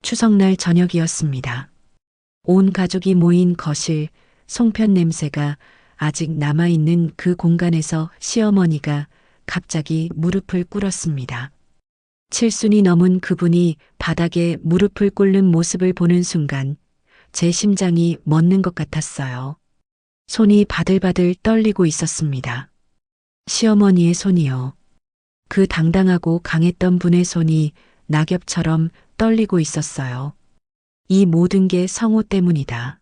추석날 저녁이었습니다. 온 가족이 모인 거실, 송편 냄새가 아직 남아있는 그 공간에서 시어머니가 갑자기 무릎을 꿇었습니다. 칠순이 넘은 그분이 바닥에 무릎을 꿇는 모습을 보는 순간 제 심장이 멎는 것 같았어요. 손이 바들바들 떨리고 있었습니다. 시어머니의 손이요. 그 당당하고 강했던 분의 손이 낙엽처럼 떨리고 있었어요. 이 모든 게 성호 때문이다.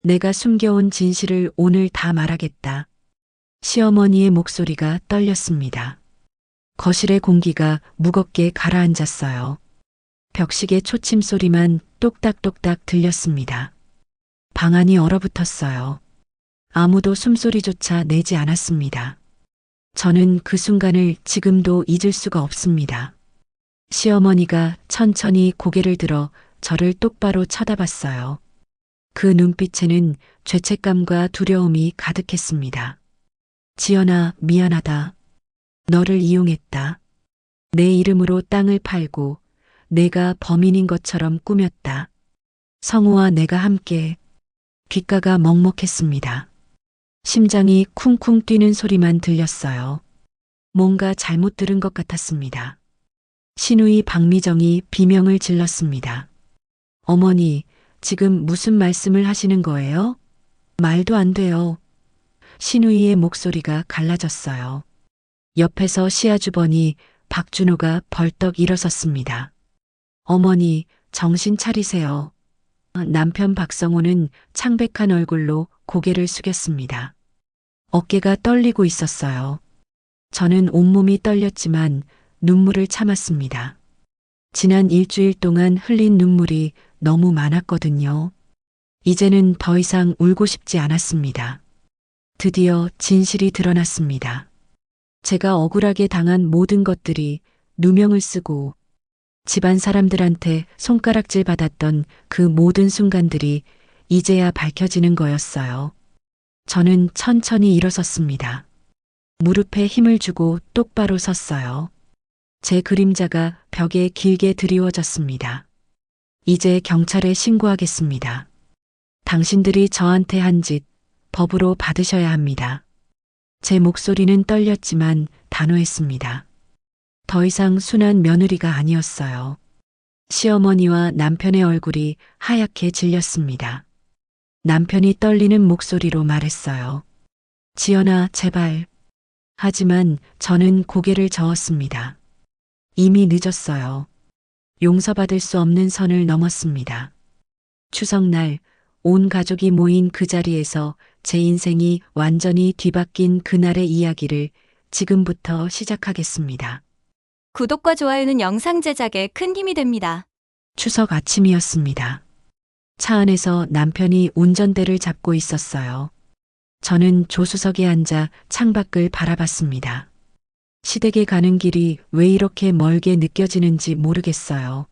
내가 숨겨온 진실을 오늘 다 말하겠다. 시어머니의 목소리가 떨렸습니다. 거실의 공기가 무겁게 가라앉았어요. 벽시계 초침 소리만 똑딱똑딱 들렸습니다. 방 안이 얼어붙었어요. 아무도 숨소리조차 내지 않았습니다. 저는 그 순간을 지금도 잊을 수가 없습니다. 시어머니가 천천히 고개를 들어 저를 똑바로 쳐다봤어요. 그 눈빛에는 죄책감과 두려움이 가득했습니다. 지연아, 미안하다. 너를 이용했다. 내 이름으로 땅을 팔고 내가 범인인 것처럼 꾸몄다. 성우와 내가 함께. 귓가가 먹먹했습니다. 심장이 쿵쿵 뛰는 소리만 들렸어요. 뭔가 잘못 들은 것 같았습니다. 시누이 박미정이 비명을 질렀습니다. 어머니, 지금 무슨 말씀을 하시는 거예요? 말도 안 돼요. 시누이의 목소리가 갈라졌어요. 옆에서 시아주버니 박준호가 벌떡 일어섰습니다. 어머니, 정신 차리세요. 남편 박성호는 창백한 얼굴로 고개를 숙였습니다. 어깨가 떨리고 있었어요. 저는 온몸이 떨렸지만 눈물을 참았습니다. 지난 일주일 동안 흘린 눈물이 너무 많았거든요. 이제는 더 이상 울고 싶지 않았습니다. 드디어 진실이 드러났습니다. 제가 억울하게 당한 모든 것들이 누명을 쓰고 집안 사람들한테 손가락질 받았던 그 모든 순간들이 이제야 밝혀지는 거였어요. 저는 천천히 일어섰습니다. 무릎에 힘을 주고 똑바로 섰어요. 제 그림자가 벽에 길게 드리워졌습니다. 이제 경찰에 신고하겠습니다. 당신들이 저한테 한 짓 법으로 받으셔야 합니다. 제 목소리는 떨렸지만 단호했습니다. 더 이상 순한 며느리가 아니었어요. 시어머니와 남편의 얼굴이 하얗게 질렸습니다. 남편이 떨리는 목소리로 말했어요. 지연아, 제발. 하지만 저는 고개를 저었습니다. 이미 늦었어요. 용서받을 수 없는 선을 넘었습니다. 추석날 온 가족이 모인 그 자리에서 제 인생이 완전히 뒤바뀐 그날의 이야기를 지금부터 시작하겠습니다. 구독과 좋아요는 영상 제작에 큰 힘이 됩니다. 추석 아침이었습니다. 차 안에서 남편이 운전대를 잡고 있었어요. 저는 조수석에 앉아 창밖을 바라봤습니다. 시댁에 가는 길이 왜 이렇게 멀게 느껴지는지 모르겠어요.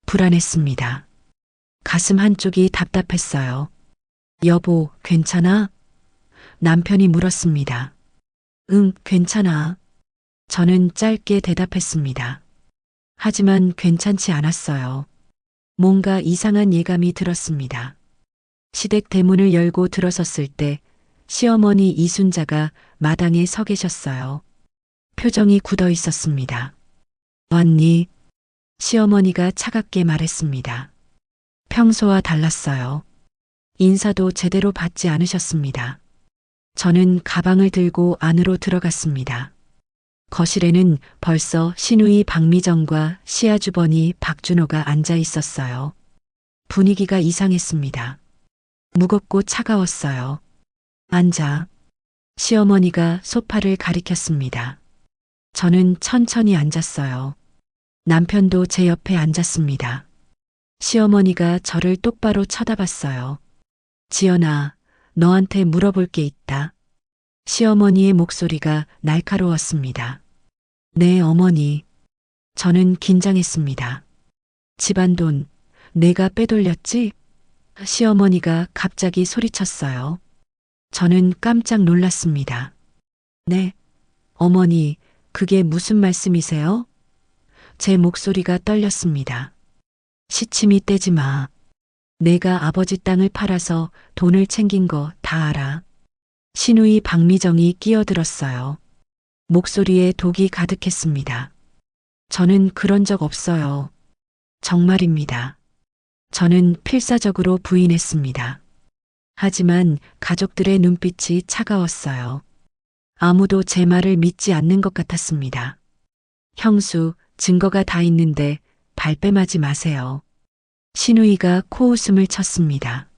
불안했습니다. 가슴 한쪽이 답답했어요. 여보, 괜찮아? 남편이 물었습니다. 응, 괜찮아. 저는 짧게 대답했습니다. 하지만 괜찮지 않았어요. 뭔가 이상한 예감이 들었습니다. 시댁 대문을 열고 들어섰을 때 시어머니 이순자가 마당에 서 계셨어요. 표정이 굳어 있었습니다. 왔니? 시어머니가 차갑게 말했습니다. 평소와 달랐어요. 인사도 제대로 받지 않으셨습니다. 저는 가방을 들고 안으로 들어갔습니다. 거실에는 벌써 시누이 박미정과 시아주버니 박준호가 앉아 있었어요. 분위기가 이상했습니다. 무겁고 차가웠어요. 앉아. 시어머니가 소파를 가리켰습니다. 저는 천천히 앉았어요. 남편도 제 옆에 앉았습니다. 시어머니가 저를 똑바로 쳐다봤어요. 지연아, 너한테 물어볼 게 있다. 시어머니의 목소리가 날카로웠습니다. 네, 어머니. 저는 긴장했습니다. 집안 돈, 내가 빼돌렸지? 시어머니가 갑자기 소리쳤어요. 저는 깜짝 놀랐습니다. 네, 어머니, 그게 무슨 말씀이세요? 제 목소리가 떨렸습니다. 시침이 떼지 마. 내가 아버지 땅을 팔아서 돈을 챙긴 거 다 알아. 신우이 박미정이 끼어들었어요. 목소리에 독이 가득했습니다. 저는 그런 적 없어요. 정말입니다. 저는 필사적으로 부인했습니다. 하지만 가족들의 눈빛이 차가웠어요. 아무도 제 말을 믿지 않는 것 같았습니다. 형수, 증거가 다 있는데 발뺌하지 마세요. 신우이가 코웃음을 쳤습니다.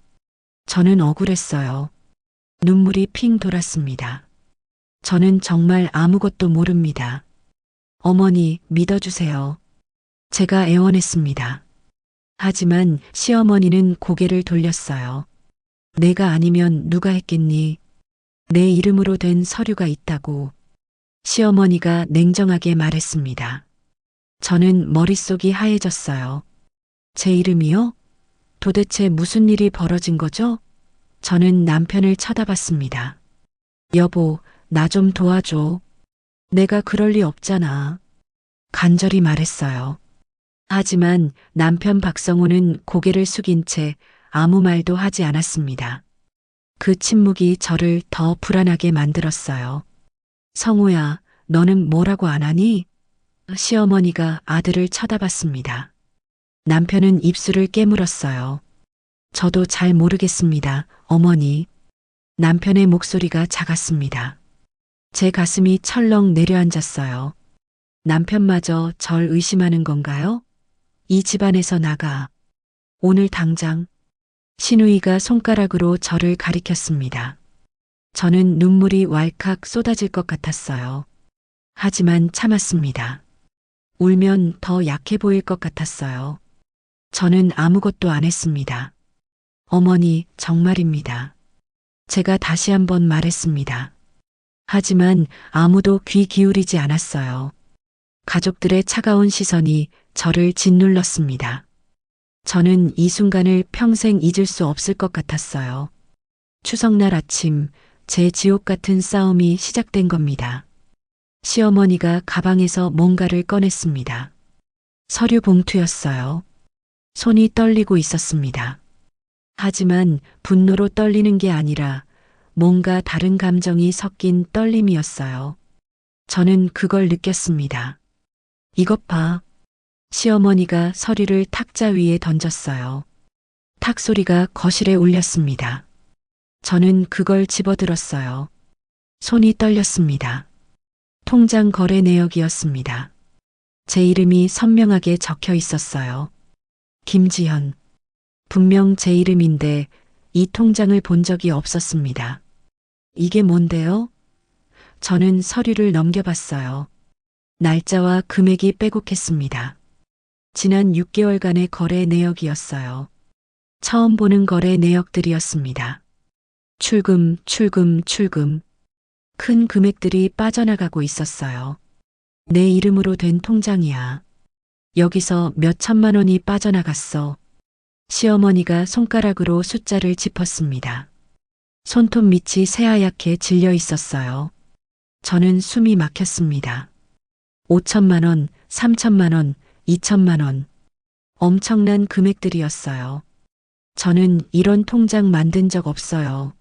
저는 억울했어요. 눈물이 핑 돌았습니다. 저는 정말 아무것도 모릅니다. 어머니, 믿어주세요. 제가 애원했습니다. 하지만 시어머니는 고개를 돌렸어요. 내가 아니면 누가 했겠니? 내 이름으로 된 서류가 있다고. 시어머니가 냉정하게 말했습니다. 저는 머릿속이 하얘졌어요. 제 이름이요? 도대체 무슨 일이 벌어진 거죠? 저는 남편을 쳐다봤습니다. 여보, 나 좀 도와줘. 내가 그럴 리 없잖아. 간절히 말했어요. 하지만 남편 박성호는 고개를 숙인 채 아무 말도 하지 않았습니다. 그 침묵이 저를 더 불안하게 만들었어요. 성호야, 너는 뭐라고 안 하니? 시어머니가 아들을 쳐다봤습니다. 남편은 입술을 깨물었어요. 저도 잘 모르겠습니다, 어머니. 남편의 목소리가 작았습니다. 제 가슴이 철렁 내려앉았어요. 남편마저 절 의심하는 건가요? 이 집안에서 나가. 오늘 당장. 신우이가 손가락으로 저를 가리켰습니다. 저는 눈물이 왈칵 쏟아질 것 같았어요. 하지만 참았습니다. 울면 더 약해 보일 것 같았어요. 저는 아무것도 안 했습니다. 어머니, 정말입니다. 제가 다시 한번 말했습니다. 하지만 아무도 귀 기울이지 않았어요. 가족들의 차가운 시선이 저를 짓눌렀습니다. 저는 이 순간을 평생 잊을 수 없을 것 같았어요. 추석날 아침, 제 지옥 같은 싸움이 시작된 겁니다. 시어머니가 가방에서 뭔가를 꺼냈습니다. 서류 봉투였어요. 손이 떨리고 있었습니다. 하지만 분노로 떨리는 게 아니라 뭔가 다른 감정이 섞인 떨림이었어요. 저는 그걸 느꼈습니다. 이것 봐. 시어머니가 서류를 탁자 위에 던졌어요. 탁 소리가 거실에 울렸습니다. 저는 그걸 집어들었어요. 손이 떨렸습니다. 통장 거래 내역이었습니다. 제 이름이 선명하게 적혀 있었어요. 김지현. 분명 제 이름인데 이 통장을 본 적이 없었습니다. 이게 뭔데요? 저는 서류를 넘겨봤어요. 날짜와 금액이 빼곡했습니다. 지난 6개월간의 거래 내역이었어요. 처음 보는 거래 내역들이었습니다. 출금, 출금, 출금. 큰 금액들이 빠져나가고 있었어요. 내 이름으로 된 통장이야. 여기서 몇 천만 원이 빠져나갔어. 시어머니가 손가락으로 숫자를 짚었습니다. 손톱 밑이 새하얗게 질려 있었어요. 저는 숨이 막혔습니다. 5천만 원, 3천만 원, 2천만 원. 엄청난 금액들이었어요. 저는 이런 통장 만든 적 없어요.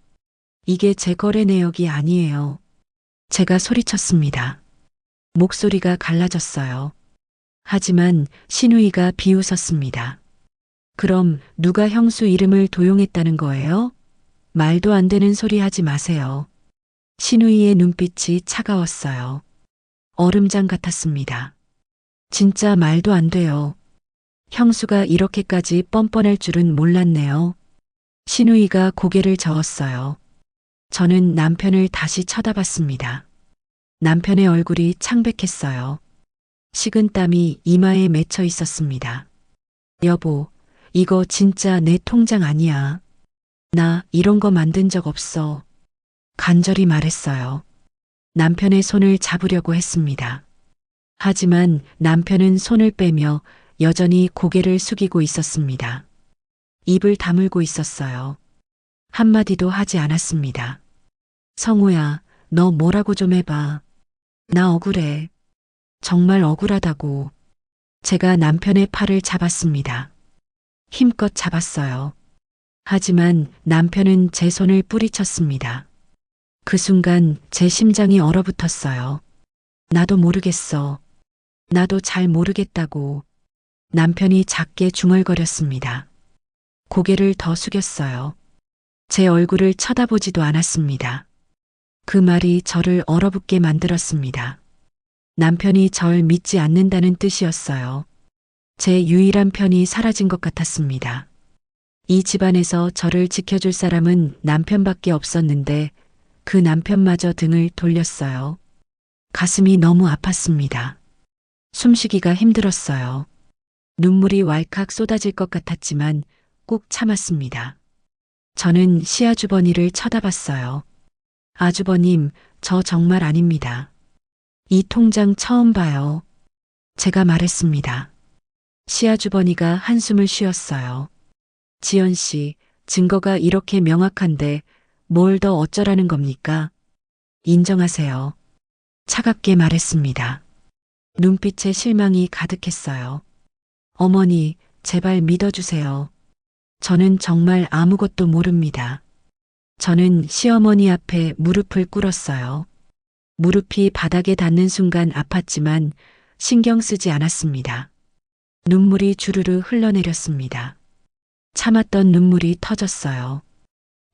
이게 제 거래 내역이 아니에요. 제가 소리쳤습니다. 목소리가 갈라졌어요. 하지만 신우이가 비웃었습니다. 그럼 누가 형수 이름을 도용했다는 거예요? 말도 안 되는 소리 하지 마세요. 신우이의 눈빛이 차가웠어요. 얼음장 같았습니다. 진짜 말도 안 돼요. 형수가 이렇게까지 뻔뻔할 줄은 몰랐네요. 신우이가 고개를 저었어요. 저는 남편을 다시 쳐다봤습니다. 남편의 얼굴이 창백했어요. 식은땀이 이마에 맺혀 있었습니다. 여보, 이거 진짜 내 통장 아니야. 나 이런 거 만든 적 없어. 간절히 말했어요. 남편의 손을 잡으려고 했습니다. 하지만 남편은 손을 빼며 여전히 고개를 숙이고 있었습니다. 입을 다물고 있었어요. 한마디도 하지 않았습니다. 성우야, 너 뭐라고 좀 해봐. 나 억울해. 정말 억울하다고. 제가 남편의 팔을 잡았습니다. 힘껏 잡았어요. 하지만 남편은 제 손을 뿌리쳤습니다. 그 순간 제 심장이 얼어붙었어요. 나도 모르겠어. 나도 잘 모르겠다고. 남편이 작게 중얼거렸습니다. 고개를 더 숙였어요. 제 얼굴을 쳐다보지도 않았습니다. 그 말이 저를 얼어붙게 만들었습니다. 남편이 절 믿지 않는다는 뜻이었어요. 제 유일한 편이 사라진 것 같았습니다. 이 집안에서 저를 지켜줄 사람은 남편밖에 없었는데 그 남편마저 등을 돌렸어요. 가슴이 너무 아팠습니다. 숨쉬기가 힘들었어요. 눈물이 왈칵 쏟아질 것 같았지만 꾹 참았습니다. 저는 시아주버니를 쳐다봤어요. 아주버님, 저 정말 아닙니다. 이 통장 처음 봐요. 제가 말했습니다. 시아주버니가 한숨을 쉬었어요. 지연 씨, 증거가 이렇게 명확한데 뭘 더 어쩌라는 겁니까? 인정하세요. 차갑게 말했습니다. 눈빛에 실망이 가득했어요. 어머니, 제발 믿어주세요. 저는 정말 아무것도 모릅니다. 저는 시어머니 앞에 무릎을 꿇었어요. 무릎이 바닥에 닿는 순간 아팠지만 신경 쓰지 않았습니다. 눈물이 주르르 흘러내렸습니다. 참았던 눈물이 터졌어요.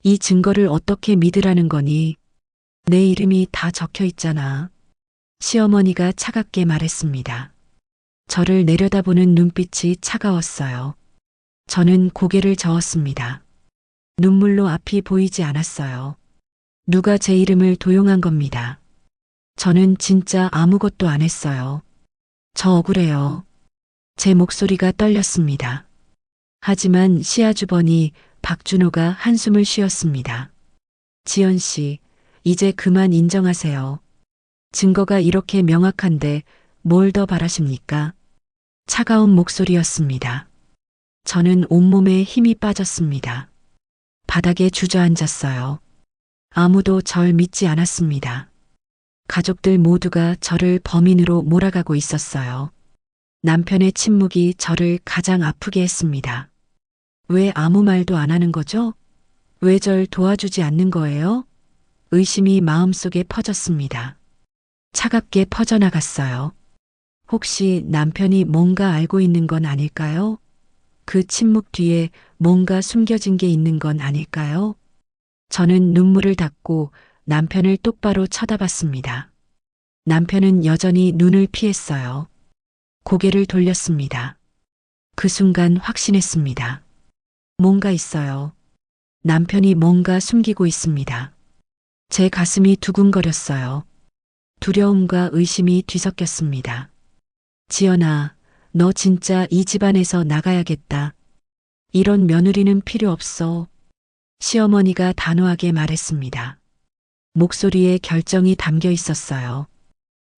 이 증거를 어떻게 믿으라는 거니? 내 이름이 다 적혀 있잖아. 시어머니가 차갑게 말했습니다. 저를 내려다보는 눈빛이 차가웠어요. 저는 고개를 저었습니다. 눈물로 앞이 보이지 않았어요. 누가 제 이름을 도용한 겁니다. 저는 진짜 아무것도 안 했어요. 저 억울해요. 제 목소리가 떨렸습니다. 하지만 시아주버니 박준호가 한숨을 쉬었습니다. 지연 씨, 이제 그만 인정하세요. 증거가 이렇게 명확한데 뭘 더 바라십니까? 차가운 목소리였습니다. 저는 온몸에 힘이 빠졌습니다. 바닥에 주저앉았어요. 아무도 절 믿지 않았습니다. 가족들 모두가 저를 범인으로 몰아가고 있었어요. 남편의 침묵이 저를 가장 아프게 했습니다. 왜 아무 말도 안 하는 거죠? 왜 절 도와주지 않는 거예요? 의심이 마음속에 퍼졌습니다. 차갑게 퍼져나갔어요. 혹시 남편이 뭔가 알고 있는 건 아닐까요? 그 침묵 뒤에 뭔가 숨겨진 게 있는 건 아닐까요? 저는 눈물을 닦고 남편을 똑바로 쳐다봤습니다. 남편은 여전히 눈을 피했어요. 고개를 돌렸습니다. 그 순간 확신했습니다. 뭔가 있어요. 남편이 뭔가 숨기고 있습니다. 제 가슴이 두근거렸어요. 두려움과 의심이 뒤섞였습니다. 지연아, 너 진짜 이 집안에서 나가야겠다. 이런 며느리는 필요 없어. 시어머니가 단호하게 말했습니다. 목소리에 결정이 담겨 있었어요.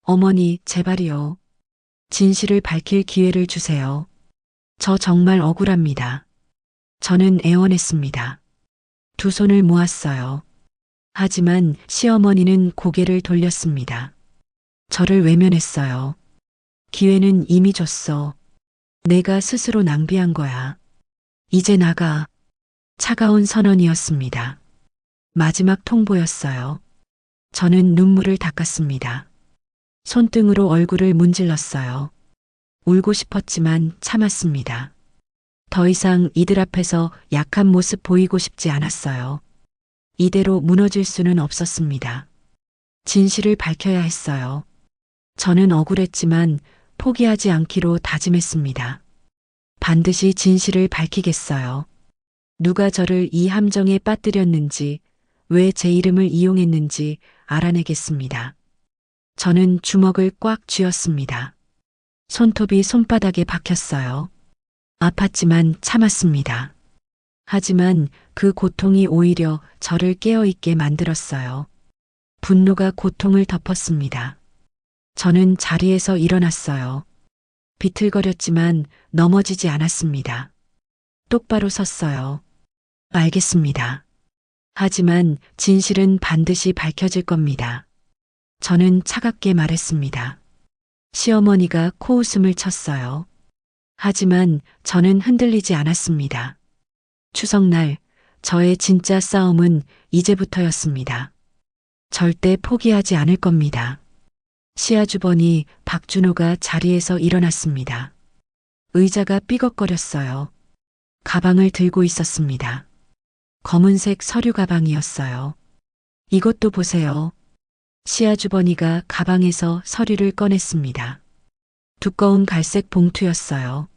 어머니, 제발이요. 진실을 밝힐 기회를 주세요. 저 정말 억울합니다. 저는 애원했습니다. 두 손을 모았어요. 하지만 시어머니는 고개를 돌렸습니다. 저를 외면했어요. 기회는 이미 줬어. 내가 스스로 낭비한 거야. 이제 나가. 차가운 선언이었습니다. 마지막 통보였어요. 저는 눈물을 닦았습니다. 손등으로 얼굴을 문질렀어요. 울고 싶었지만 참았습니다. 더 이상 이들 앞에서 약한 모습 보이고 싶지 않았어요. 이대로 무너질 수는 없었습니다. 진실을 밝혀야 했어요. 저는 억울했지만 포기하지 않기로 다짐했습니다. 반드시 진실을 밝히겠어요. 누가 저를 이 함정에 빠뜨렸는지, 왜 제 이름을 이용했는지 알아내겠습니다. 저는 주먹을 꽉 쥐었습니다. 손톱이 손바닥에 박혔어요. 아팠지만 참았습니다. 하지만 그 고통이 오히려 저를 깨어있게 만들었어요. 분노가 고통을 덮었습니다. 저는 자리에서 일어났어요. 비틀거렸지만 넘어지지 않았습니다. 똑바로 섰어요. 알겠습니다. 하지만 진실은 반드시 밝혀질 겁니다. 저는 차갑게 말했습니다. 시어머니가 코웃음을 쳤어요. 하지만 저는 흔들리지 않았습니다. 추석날 저의 진짜 싸움은 이제부터였습니다. 절대 포기하지 않을 겁니다. 시아주버니 박준호가 자리에서 일어났습니다. 의자가 삐걱거렸어요. 가방을 들고 있었습니다. 검은색 서류 가방이었어요. 이것도 보세요. 시아주버니가 가방에서 서류를 꺼냈습니다. 두꺼운 갈색 봉투였어요.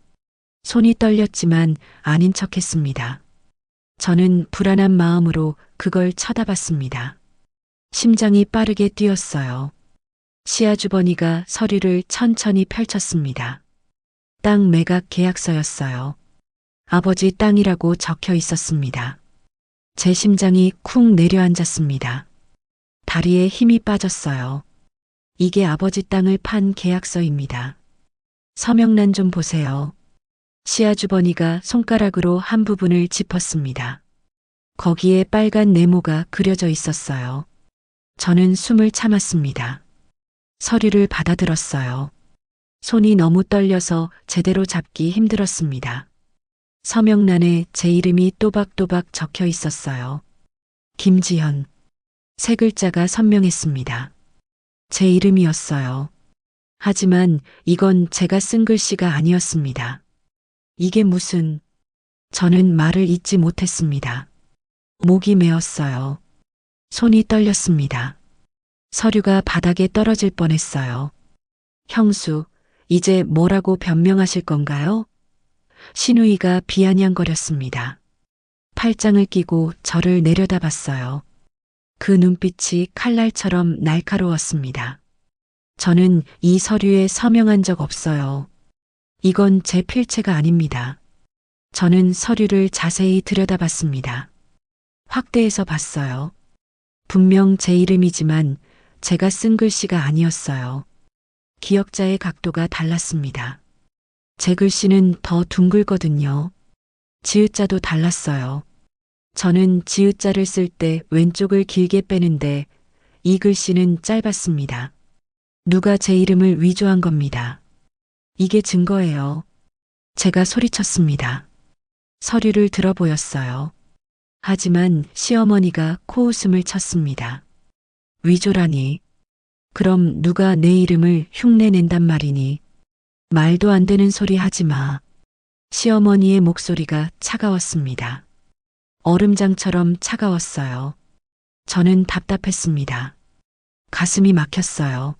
손이 떨렸지만 아닌 척했습니다. 저는 불안한 마음으로 그걸 쳐다봤습니다. 심장이 빠르게 뛰었어요. 시아주버니가 서류를 천천히 펼쳤습니다. 땅 매각 계약서였어요. 아버지 땅이라고 적혀 있었습니다. 제 심장이 쿵 내려앉았습니다. 다리에 힘이 빠졌어요. 이게 아버지 땅을 판 계약서입니다. 서명란 좀 보세요. 시아주버니가 손가락으로 한 부분을 짚었습니다. 거기에 빨간 네모가 그려져 있었어요. 저는 숨을 참았습니다. 서류를 받아들었어요. 손이 너무 떨려서 제대로 잡기 힘들었습니다. 서명란에 제 이름이 또박또박 적혀 있었어요. 김지현. 세 글자가 선명했습니다. 제 이름이었어요. 하지만 이건 제가 쓴 글씨가 아니었습니다. 이게 무슨... 저는 말을 잇지 못했습니다. 목이 메었어요. 손이 떨렸습니다. 서류가 바닥에 떨어질 뻔했어요. 형수, 이제 뭐라고 변명하실 건가요? 신우이가 비아냥거렸습니다. 팔짱을 끼고 저를 내려다봤어요. 그 눈빛이 칼날처럼 날카로웠습니다. 저는 이 서류에 서명한 적 없어요. 이건 제 필체가 아닙니다. 저는 서류를 자세히 들여다봤습니다. 확대해서 봤어요. 분명 제 이름이지만 제가 쓴 글씨가 아니었어요. 기역자의 각도가 달랐습니다. 제 글씨는 더 둥글거든요. 지읒자도 달랐어요. 저는 지읒자를 쓸 때 왼쪽을 길게 빼는데 이 글씨는 짧았습니다. 누가 제 이름을 위조한 겁니다. 이게 증거예요. 제가 소리쳤습니다. 서류를 들어보였어요. 하지만 시어머니가 코웃음을 쳤습니다. 위조라니. 그럼 누가 내 이름을 흉내낸단 말이니. 말도 안 되는 소리 하지 마. 시어머니의 목소리가 차가웠습니다. 얼음장처럼 차가웠어요. 저는 답답했습니다. 가슴이 막혔어요.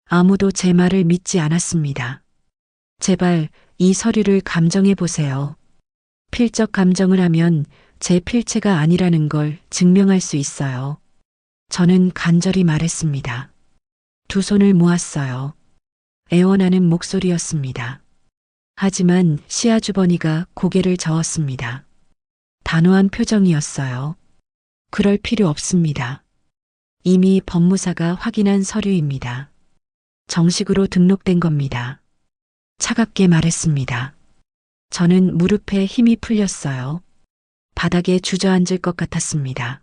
아무도 제 말을 믿지 않았습니다. 제발 이 서류를 감정해 보세요. 필적 감정을 하면 제 필체가 아니라는 걸 증명할 수 있어요. 저는 간절히 말했습니다. 두 손을 모았어요. 애원하는 목소리였습니다. 하지만 시아주버니가 고개를 저었습니다. 단호한 표정이었어요. 그럴 필요 없습니다. 이미 법무사가 확인한 서류입니다. 정식으로 등록된 겁니다. 차갑게 말했습니다. 저는 무릎에 힘이 풀렸어요. 바닥에 주저앉을 것 같았습니다.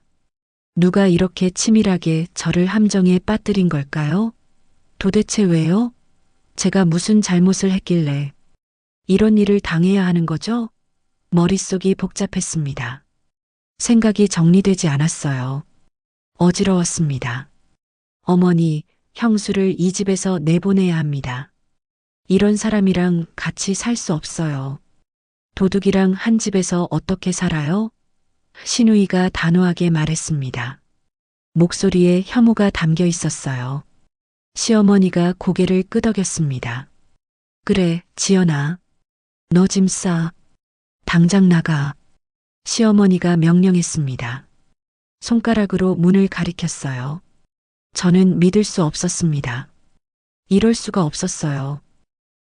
누가 이렇게 치밀하게 저를 함정에 빠뜨린 걸까요? 도대체 왜요? 제가 무슨 잘못을 했길래 이런 일을 당해야 하는 거죠? 머릿속이 복잡했습니다. 생각이 정리되지 않았어요. 어지러웠습니다. 어머니, 형수를 이 집에서 내보내야 합니다. 이런 사람이랑 같이 살 수 없어요. 도둑이랑 한 집에서 어떻게 살아요? 신우이가 단호하게 말했습니다. 목소리에 혐오가 담겨 있었어요. 시어머니가 고개를 끄덕였습니다. 그래, 지연아. 너 짐 싸. 당장 나가. 시어머니가 명령했습니다. 손가락으로 문을 가리켰어요. 저는 믿을 수 없었습니다. 이럴 수가 없었어요.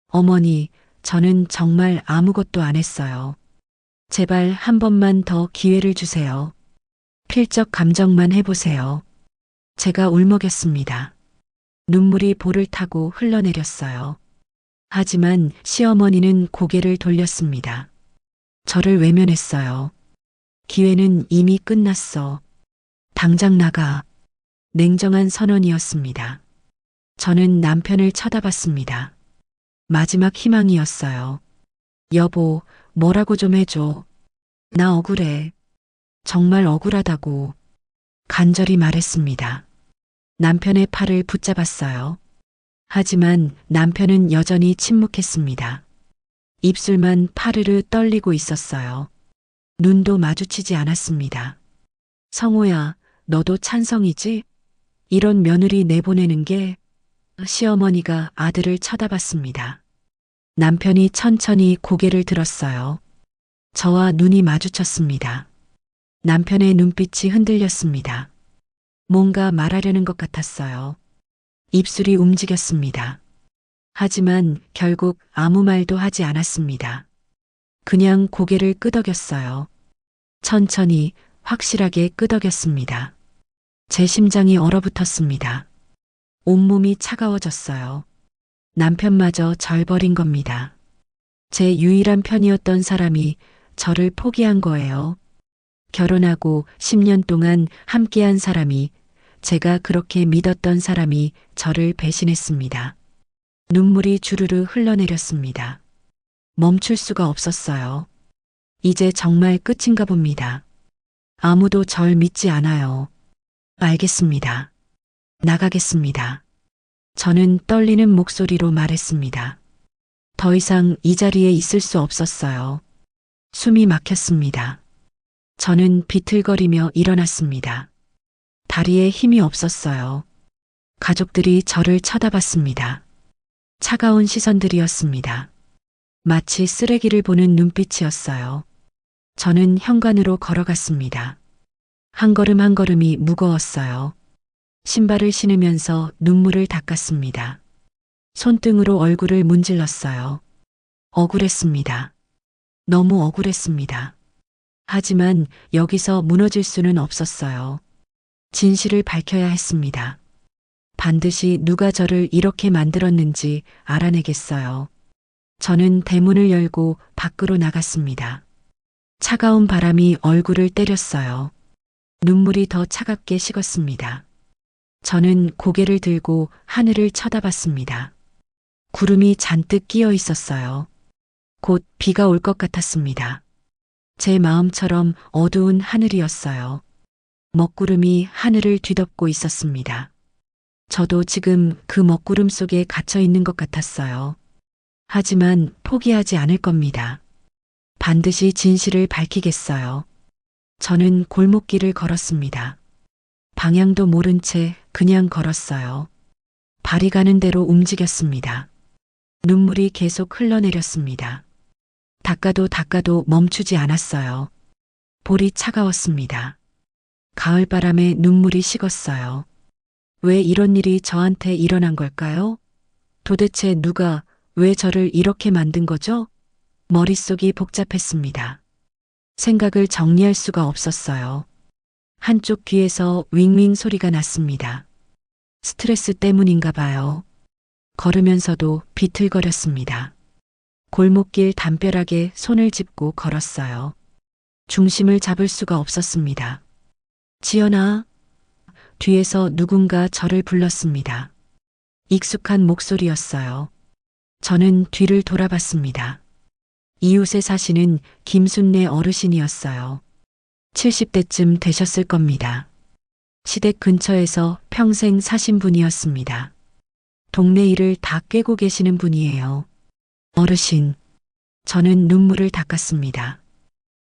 어머니, 저는 정말 아무것도 안 했어요. 제발 한 번만 더 기회를 주세요. 필적 감정만 해보세요. 제가 울먹였습니다. 눈물이 볼을 타고 흘러내렸어요. 하지만 시어머니는 고개를 돌렸습니다. 저를 외면했어요. 기회는 이미 끝났어. 당장 나가. 냉정한 선언이었습니다. 저는 남편을 쳐다봤습니다. 마지막 희망이었어요. 여보, 뭐라고 좀 해줘. 나 억울해. 정말 억울하다고. 간절히 말했습니다. 남편의 팔을 붙잡았어요. 하지만 남편은 여전히 침묵했습니다. 입술만 파르르 떨리고 있었어요. 눈도 마주치지 않았습니다. 성호야, 너도 찬성이지? 이런 며느리 내보내는 게. 시어머니가 아들을 쳐다봤습니다. 남편이 천천히 고개를 들었어요. 저와 눈이 마주쳤습니다. 남편의 눈빛이 흔들렸습니다. 뭔가 말하려는 것 같았어요. 입술이 움직였습니다. 하지만 결국 아무 말도 하지 않았습니다. 그냥 고개를 끄덕였어요. 천천히, 확실하게 끄덕였습니다. 제 심장이 얼어붙었습니다. 온몸이 차가워졌어요. 남편마저 절 버린 겁니다. 제 유일한 편이었던 사람이 저를 포기한 거예요. 결혼하고 10년 동안 함께한 사람이, 제가 그렇게 믿었던 사람이 저를 배신했습니다. 눈물이 주르르 흘러내렸습니다. 멈출 수가 없었어요. 이제 정말 끝인가 봅니다. 아무도 절 믿지 않아요. 알겠습니다. 나가겠습니다. 저는 떨리는 목소리로 말했습니다. 더 이상 이 자리에 있을 수 없었어요. 숨이 막혔습니다. 저는 비틀거리며 일어났습니다. 다리에 힘이 없었어요. 가족들이 저를 쳐다봤습니다. 차가운 시선들이었습니다. 마치 쓰레기를 보는 눈빛이었어요. 저는 현관으로 걸어갔습니다. 한 걸음 한 걸음이 무거웠어요. 신발을 신으면서 눈물을 닦았습니다. 손등으로 얼굴을 문질렀어요. 억울했습니다. 너무 억울했습니다. 하지만 여기서 무너질 수는 없었어요. 진실을 밝혀야 했습니다. 반드시 누가 저를 이렇게 만들었는지 알아내겠어요. 저는 대문을 열고 밖으로 나갔습니다. 차가운 바람이 얼굴을 때렸어요. 눈물이 더 차갑게 식었습니다. 저는 고개를 들고 하늘을 쳐다봤습니다. 구름이 잔뜩 끼어 있었어요. 곧 비가 올 것 같았습니다. 제 마음처럼 어두운 하늘이었어요. 먹구름이 하늘을 뒤덮고 있었습니다. 저도 지금 그 먹구름 속에 갇혀 있는 것 같았어요. 하지만 포기하지 않을 겁니다. 반드시 진실을 밝히겠어요. 저는 골목길을 걸었습니다. 방향도 모른 채 그냥 걸었어요. 발이 가는 대로 움직였습니다. 눈물이 계속 흘러내렸습니다. 닦아도 멈추지 않았어요. 볼이 차가웠습니다. 가을바람에 눈물이 식었어요. 왜 이런 일이 저한테 일어난 걸까요? 도대체 누가, 왜 저를 이렇게 만든 거죠? 머릿속이 복잡했습니다. 생각을 정리할 수가 없었어요. 한쪽 귀에서 윙윙 소리가 났습니다. 스트레스 때문인가 봐요. 걸으면서도 비틀거렸습니다. 골목길 담벼락에 손을 짚고 걸었어요. 중심을 잡을 수가 없었습니다. 지연아. 뒤에서 누군가 저를 불렀습니다. 익숙한 목소리였어요. 저는 뒤를 돌아봤습니다. 이웃에 사시는 김순례 어르신이었어요. 70대쯤 되셨을 겁니다. 시댁 근처에서 평생 사신 분이었습니다. 동네 일을 다 꿰고 계시는 분이에요. 어르신. 저는 눈물을 닦았습니다.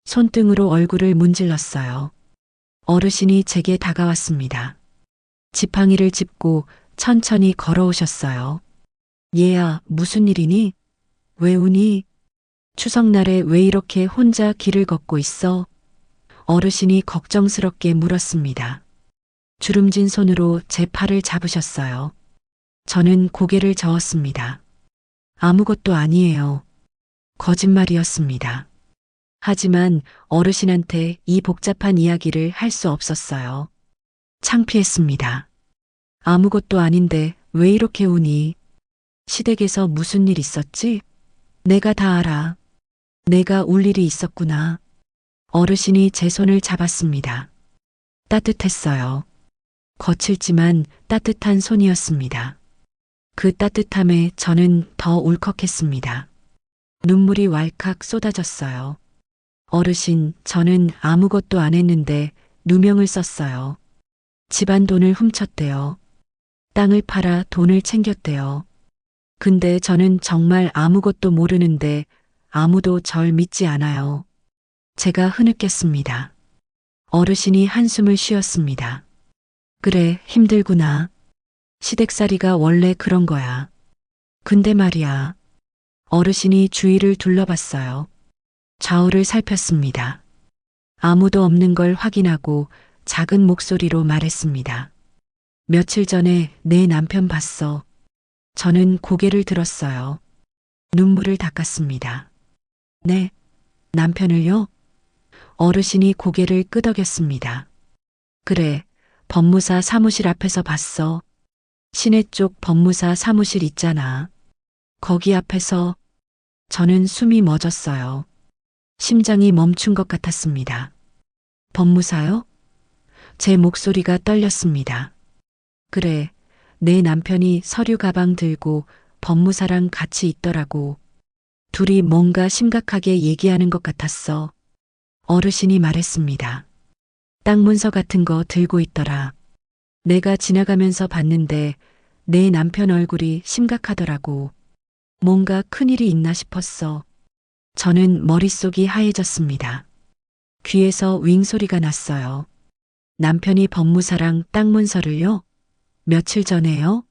손등으로 얼굴을 문질렀어요. 어르신이 제게 다가왔습니다. 지팡이를 짚고 천천히 걸어오셨어요. 얘야, 무슨 일이니? 왜 우니? 추석날에 왜 이렇게 혼자 길을 걷고 있어? 어르신이 걱정스럽게 물었습니다. 주름진 손으로 제 팔을 잡으셨어요. 저는 고개를 저었습니다. 아무것도 아니에요. 거짓말이었습니다. 하지만 어르신한테 이 복잡한 이야기를 할 수 없었어요. 창피했습니다. 아무것도 아닌데 왜 이렇게 우니? 시댁에서 무슨 일 있었지? 내가 다 알아. 내가 울 일이 있었구나. 어르신이 제 손을 잡았습니다. 따뜻했어요. 거칠지만 따뜻한 손이었습니다. 그 따뜻함에 저는 더 울컥했습니다. 눈물이 왈칵 쏟아졌어요. 어르신, 저는 아무것도 안 했는데 누명을 썼어요. 집안 돈을 훔쳤대요. 땅을 팔아 돈을 챙겼대요. 근데 저는 정말 아무것도 모르는데 아무도 절 믿지 않아요. 제가 흐느꼈습니다. 어르신이 한숨을 쉬었습니다. 그래, 힘들구나. 시댁살이가 원래 그런 거야. 근데 말이야. 어르신이 주위를 둘러봤어요. 좌우를 살폈습니다. 아무도 없는 걸 확인하고 작은 목소리로 말했습니다. 며칠 전에 내 남편 봤어. 저는 고개를 들었어요. 눈물을 닦았습니다. 네, 남편을요? 어르신이 고개를 끄덕였습니다. 그래, 법무사 사무실 앞에서 봤어. 시내 쪽 법무사 사무실 있잖아. 거기 앞에서 저는 숨이 멎었어요. 심장이 멈춘 것 같았습니다. 법무사요? 제 목소리가 떨렸습니다. 그래, 내 남편이 서류 가방 들고 법무사랑 같이 있더라고. 둘이 뭔가 심각하게 얘기하는 것 같았어. 어르신이 말했습니다. 땅 문서 같은 거 들고 있더라. 내가 지나가면서 봤는데 내 남편 얼굴이 심각하더라고. 뭔가 큰일이 있나 싶었어. 저는 머릿속이 하얘졌습니다. 귀에서 윙 소리가 났어요. 남편이 법무사랑 땅 문서를요? 며칠 전에요?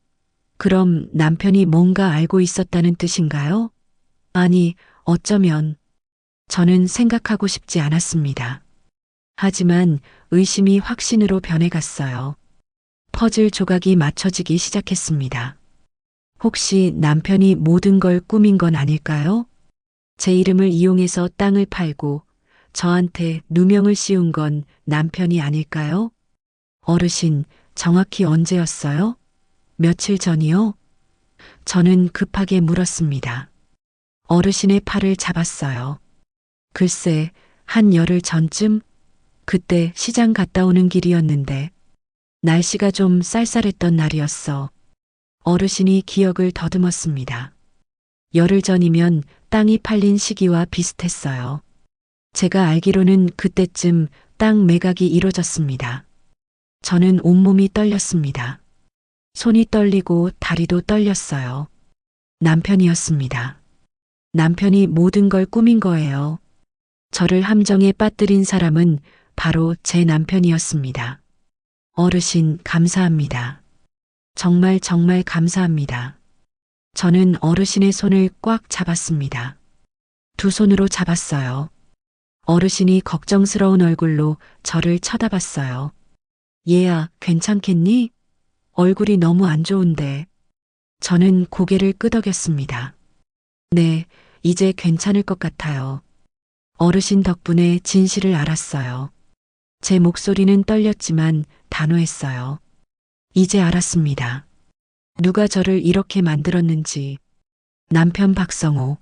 그럼 남편이 뭔가 알고 있었다는 뜻인가요? 아니, 어쩌면 저는 생각하고 싶지 않았습니다. 하지만 의심이 확신으로 변해갔어요. 퍼즐 조각이 맞춰지기 시작했습니다. 혹시 남편이 모든 걸 꾸민 건 아닐까요? 제 이름을 이용해서 땅을 팔고 저한테 누명을 씌운 건 남편이 아닐까요? 어르신, 정확히 언제였어요? 며칠 전이요? 저는 급하게 물었습니다. 어르신의 팔을 잡았어요. 글쎄, 한 열흘 전쯤? 그때 시장 갔다 오는 길이었는데 날씨가 좀 쌀쌀했던 날이었어. 어르신이 기억을 더듬었습니다. 열흘 전이면 땅이 팔린 시기와 비슷했어요. 제가 알기로는 그때쯤 땅 매각이 이루어졌습니다. 저는 온몸이 떨렸습니다. 손이 떨리고 다리도 떨렸어요. 남편이었습니다. 남편이 모든 걸 꾸민 거예요. 저를 함정에 빠뜨린 사람은 바로 제 남편이었습니다. 어르신, 감사합니다. 정말 정말 감사합니다. 저는 어르신의 손을 꽉 잡았습니다. 두 손으로 잡았어요. 어르신이 걱정스러운 얼굴로 저를 쳐다봤어요. 얘야, 괜찮겠니? 얼굴이 너무 안 좋은데. 저는 고개를 끄덕였습니다. 네, 이제 괜찮을 것 같아요. 어르신 덕분에 진실을 알았어요. 제 목소리는 떨렸지만 단호했어요. 이제 알았습니다. 누가 저를 이렇게 만들었는지. 남편 박성호.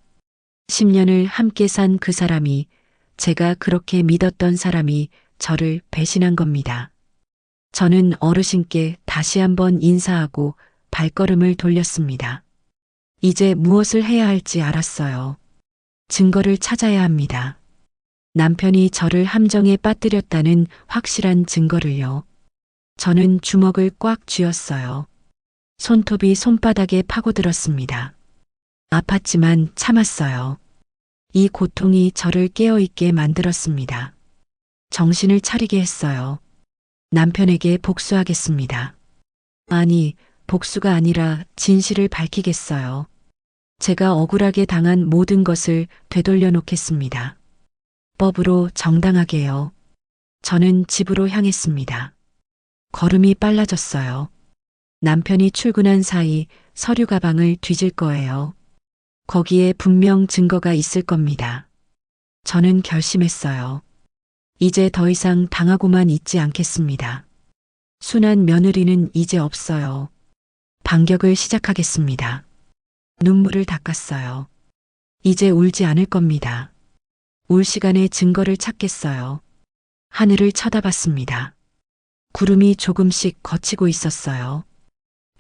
10년을 함께 산 그 사람이, 제가 그렇게 믿었던 사람이 저를 배신한 겁니다. 저는 어르신께 다시 한번 인사하고 발걸음을 돌렸습니다. 이제 무엇을 해야 할지 알았어요. 증거를 찾아야 합니다. 남편이 저를 함정에 빠뜨렸다는 확실한 증거를요. 저는 주먹을 꽉 쥐었어요. 손톱이 손바닥에 파고들었습니다. 아팠지만 참았어요. 이 고통이 저를 깨어있게 만들었습니다. 정신을 차리게 했어요. 남편에게 복수하겠습니다. 아니, 복수가 아니라 진실을 밝히겠어요. 제가 억울하게 당한 모든 것을 되돌려 놓겠습니다. 법으로 정당하게요. 저는 집으로 향했습니다. 걸음이 빨라졌어요. 남편이 출근한 사이 서류 가방을 뒤질 거예요. 거기에 분명 증거가 있을 겁니다. 저는 결심했어요. 이제 더 이상 당하고만 있지 않겠습니다. 순한 며느리는 이제 없어요. 반격을 시작하겠습니다. 눈물을 닦았어요. 이제 울지 않을 겁니다. 울 시간에 증거를 찾겠어요. 하늘을 쳐다봤습니다. 구름이 조금씩 걷히고 있었어요.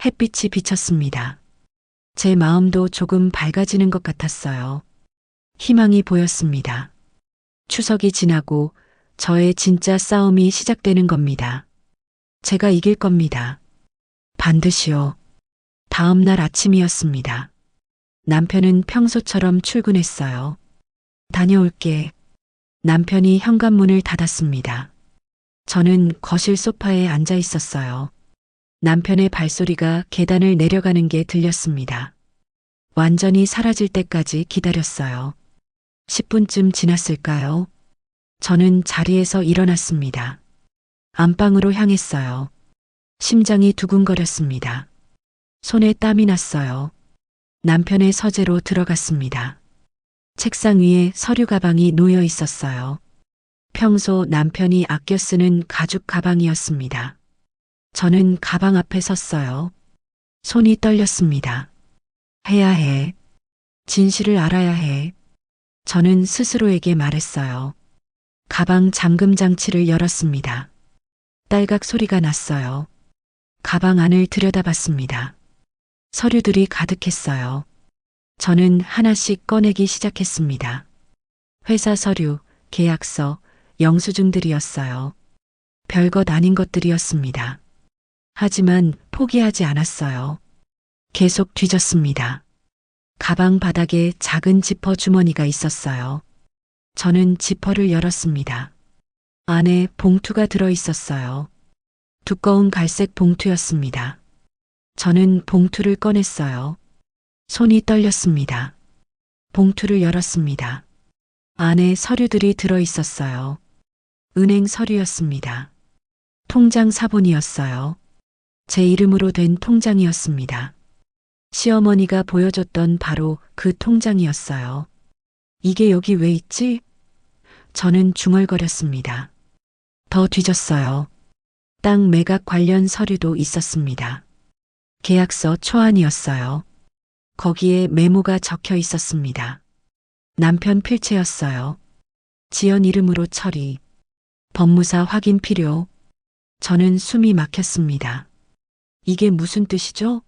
햇빛이 비쳤습니다. 제 마음도 조금 밝아지는 것 같았어요. 희망이 보였습니다. 추석이 지나고 저의 진짜 싸움이 시작되는 겁니다. 제가 이길 겁니다. 반드시요. 다음 날 아침이었습니다. 남편은 평소처럼 출근했어요. 다녀올게. 남편이 현관문을 닫았습니다. 저는 거실 소파에 앉아 있었어요. 남편의 발소리가 계단을 내려가는 게 들렸습니다. 완전히 사라질 때까지 기다렸어요. 10분쯤 지났을까요? 저는 자리에서 일어났습니다. 안방으로 향했어요. 심장이 두근거렸습니다. 손에 땀이 났어요. 남편의 서재로 들어갔습니다. 책상 위에 서류 가방이 놓여 있었어요. 평소 남편이 아껴 쓰는 가죽 가방이었습니다. 저는 가방 앞에 섰어요. 손이 떨렸습니다. 해야 해. 진실을 알아야 해. 저는 스스로에게 말했어요. 가방 잠금 장치를 열었습니다. 딸각 소리가 났어요. 가방 안을 들여다봤습니다. 서류들이 가득했어요. 저는 하나씩 꺼내기 시작했습니다. 회사 서류, 계약서, 영수증들이었어요. 별것 아닌 것들이었습니다. 하지만 포기하지 않았어요. 계속 뒤졌습니다. 가방 바닥에 작은 지퍼 주머니가 있었어요. 저는 지퍼를 열었습니다. 안에 봉투가 들어 있었어요. 두꺼운 갈색 봉투였습니다. 저는 봉투를 꺼냈어요. 손이 떨렸습니다. 봉투를 열었습니다. 안에 서류들이 들어 있었어요. 은행 서류였습니다. 통장 사본이었어요. 제 이름으로 된 통장이었습니다. 시어머니가 보여줬던 바로 그 통장이었어요. 이게 여기 왜 있지? 저는 중얼거렸습니다. 더 뒤졌어요. 땅 매각 관련 서류도 있었습니다. 계약서 초안이었어요. 거기에 메모가 적혀 있었습니다. 남편 필체였어요. 지연 이름으로 처리. 법무사 확인 필요. 저는 숨이 막혔습니다. 이게 무슨 뜻이죠?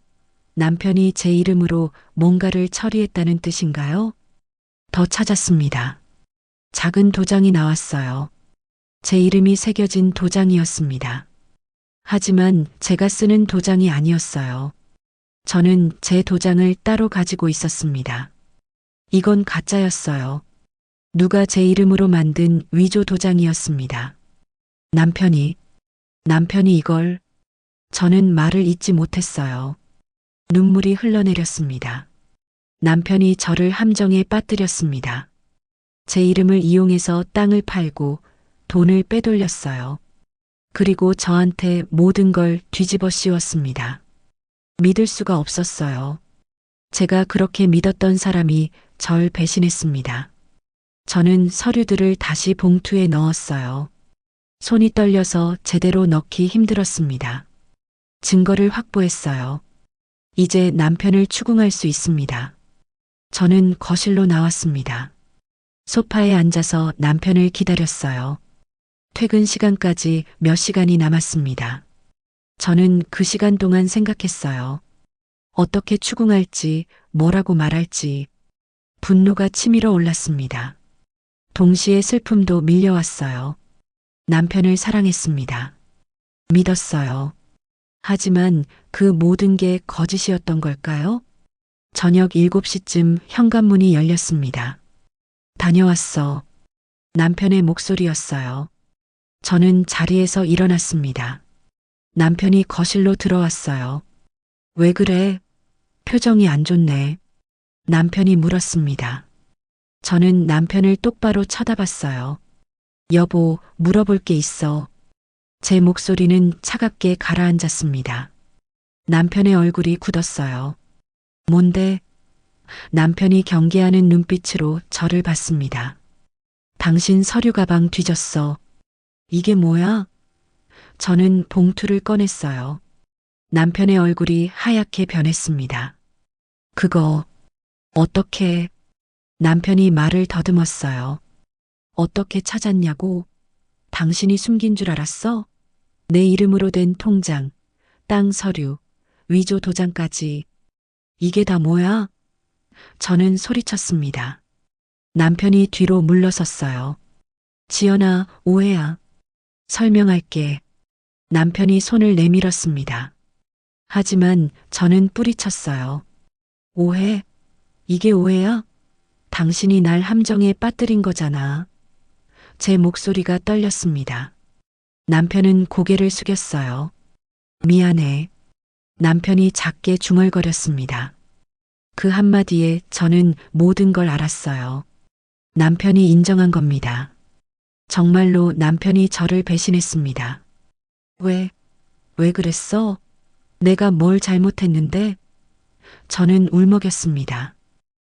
남편이 제 이름으로 뭔가를 처리했다는 뜻인가요? 더 찾았습니다. 작은 도장이 나왔어요. 제 이름이 새겨진 도장이었습니다. 하지만 제가 쓰는 도장이 아니었어요. 저는 제 도장을 따로 가지고 있었습니다. 이건 가짜였어요. 누가 제 이름으로 만든 위조 도장이었습니다. 남편이 이걸. 저는 말을 잇지 못했어요. 눈물이 흘러내렸습니다. 남편이 저를 함정에 빠뜨렸습니다. 제 이름을 이용해서 땅을 팔고 돈을 빼돌렸어요. 그리고 저한테 모든 걸 뒤집어 씌웠습니다. 믿을 수가 없었어요. 제가 그렇게 믿었던 사람이 절 배신했습니다. 저는 서류들을 다시 봉투에 넣었어요. 손이 떨려서 제대로 넣기 힘들었습니다. 증거를 확보했어요. 이제 남편을 추궁할 수 있습니다. 저는 거실로 나왔습니다. 소파에 앉아서 남편을 기다렸어요. 퇴근 시간까지 몇 시간이 남았습니다. 저는 그 시간 동안 생각했어요. 어떻게 추궁할지, 뭐라고 말할지. 분노가 치밀어 올랐습니다. 동시에 슬픔도 밀려왔어요. 남편을 사랑했습니다. 믿었어요. 하지만 그 모든 게 거짓이었던 걸까요? 저녁 7시쯤 현관문이 열렸습니다. 다녀왔어. 남편의 목소리였어요. 저는 자리에서 일어났습니다. 남편이 거실로 들어왔어요. 왜 그래? 표정이 안 좋네. 남편이 물었습니다. 저는 남편을 똑바로 쳐다봤어요. 여보, 물어볼 게 있어. 제 목소리는 차갑게 가라앉았습니다. 남편의 얼굴이 굳었어요. 뭔데? 남편이 경계하는 눈빛으로 저를 봤습니다. 당신 서류 가방 뒤졌어. 이게 뭐야? 저는 봉투를 꺼냈어요. 남편의 얼굴이 하얗게 변했습니다. 그거, 어떻게? 남편이 말을 더듬었어요. 어떻게 찾았냐고? 당신이 숨긴 줄 알았어? 내 이름으로 된 통장, 땅 서류, 위조 도장까지. 이게 다 뭐야? 저는 소리쳤습니다. 남편이 뒤로 물러섰어요. 지연아, 오해야. 설명할게. 남편이 손을 내밀었습니다. 하지만 저는 뿌리쳤어요. 오해? 이게 오해야? 당신이 날 함정에 빠뜨린 거잖아. 제 목소리가 떨렸습니다. 남편은 고개를 숙였어요. 미안해. 남편이 작게 중얼거렸습니다. 그 한마디에 저는 모든 걸 알았어요. 남편이 인정한 겁니다. 정말로 남편이 저를 배신했습니다. 왜 그랬어? 내가 뭘 잘못했는데? 저는 울먹였습니다.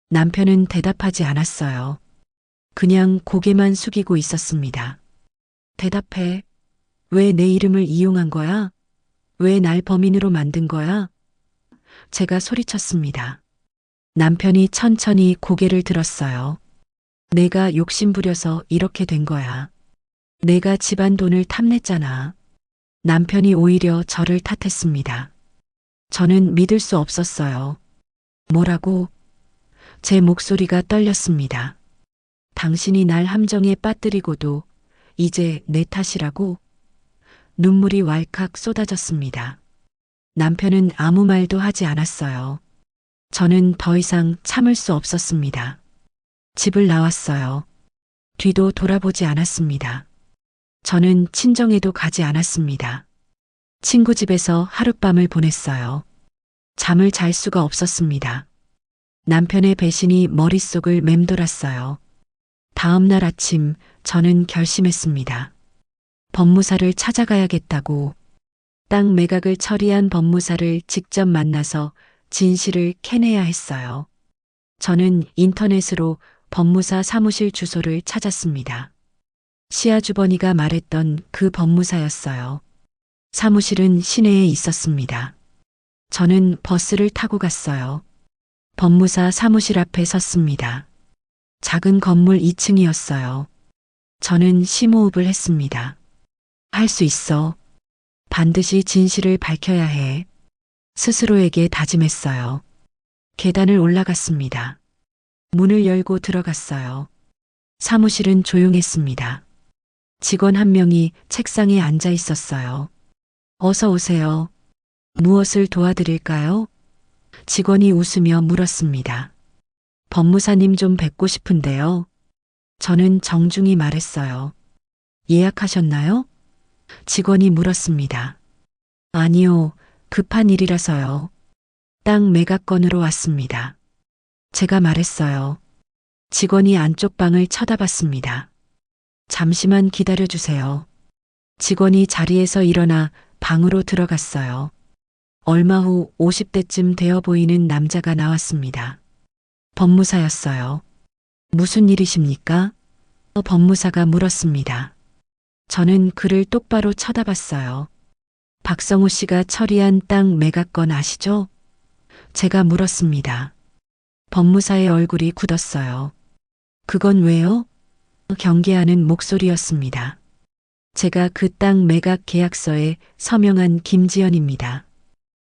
남편은 대답하지 않았어요. 그냥 고개만 숙이고 있었습니다. 대답해. 왜 내 이름을 이용한 거야? 왜 날 범인으로 만든 거야? 제가 소리쳤습니다. 남편이 천천히 고개를 들었어요. 내가 욕심부려서 이렇게 된 거야. 내가 집안 돈을 탐냈잖아. 남편이 오히려 저를 탓했습니다. 저는 믿을 수 없었어요. 뭐라고? 제 목소리가 떨렸습니다. 당신이 날 함정에 빠뜨리고도 이제 내 탓이라고? 눈물이 왈칵 쏟아졌습니다. 남편은 아무 말도 하지 않았어요. 저는 더 이상 참을 수 없었습니다. 집을 나왔어요. 뒤도 돌아보지 않았습니다. 저는 친정에도 가지 않았습니다. 친구 집에서 하룻밤을 보냈어요. 잠을 잘 수가 없었습니다. 남편의 배신이 머릿속을 맴돌았어요. 다음 날 아침 저는 결심했습니다. 법무사를 찾아가야겠다고. 땅 매각을 처리한 법무사를 직접 만나서 진실을 캐내야 했어요. 저는 인터넷으로 법무사 사무실 주소를 찾았습니다. 시아주버니가 말했던 그 법무사였어요. 사무실은 시내에 있었습니다. 저는 버스를 타고 갔어요. 법무사 사무실 앞에 섰습니다. 작은 건물 2층이었어요. 저는 심호흡을 했습니다. 할 수 있어. 반드시 진실을 밝혀야 해. 스스로에게 다짐했어요. 계단을 올라갔습니다. 문을 열고 들어갔어요. 사무실은 조용했습니다. 직원 한 명이 책상에 앉아 있었어요. 어서 오세요. 무엇을 도와드릴까요? 직원이 웃으며 물었습니다. 법무사님 좀 뵙고 싶은데요. 저는 정중히 말했어요. 예약하셨나요? 직원이 물었습니다. 아니요, 급한 일이라서요. 땅 매각 건으로 왔습니다. 제가 말했어요. 직원이 안쪽 방을 쳐다봤습니다. 잠시만 기다려주세요. 직원이 자리에서 일어나 방으로 들어갔어요. 얼마 후 50대쯤 되어 보이는 남자가 나왔습니다. 법무사였어요. 무슨 일이십니까? 법무사가 물었습니다. 저는 그를 똑바로 쳐다봤어요. 박성우 씨가 처리한 땅 매각건 아시죠? 제가 물었습니다. 법무사의 얼굴이 굳었어요. 그건 왜요? 경계하는 목소리였습니다. 제가 그 땅 매각 계약서에 서명한 김지연입니다.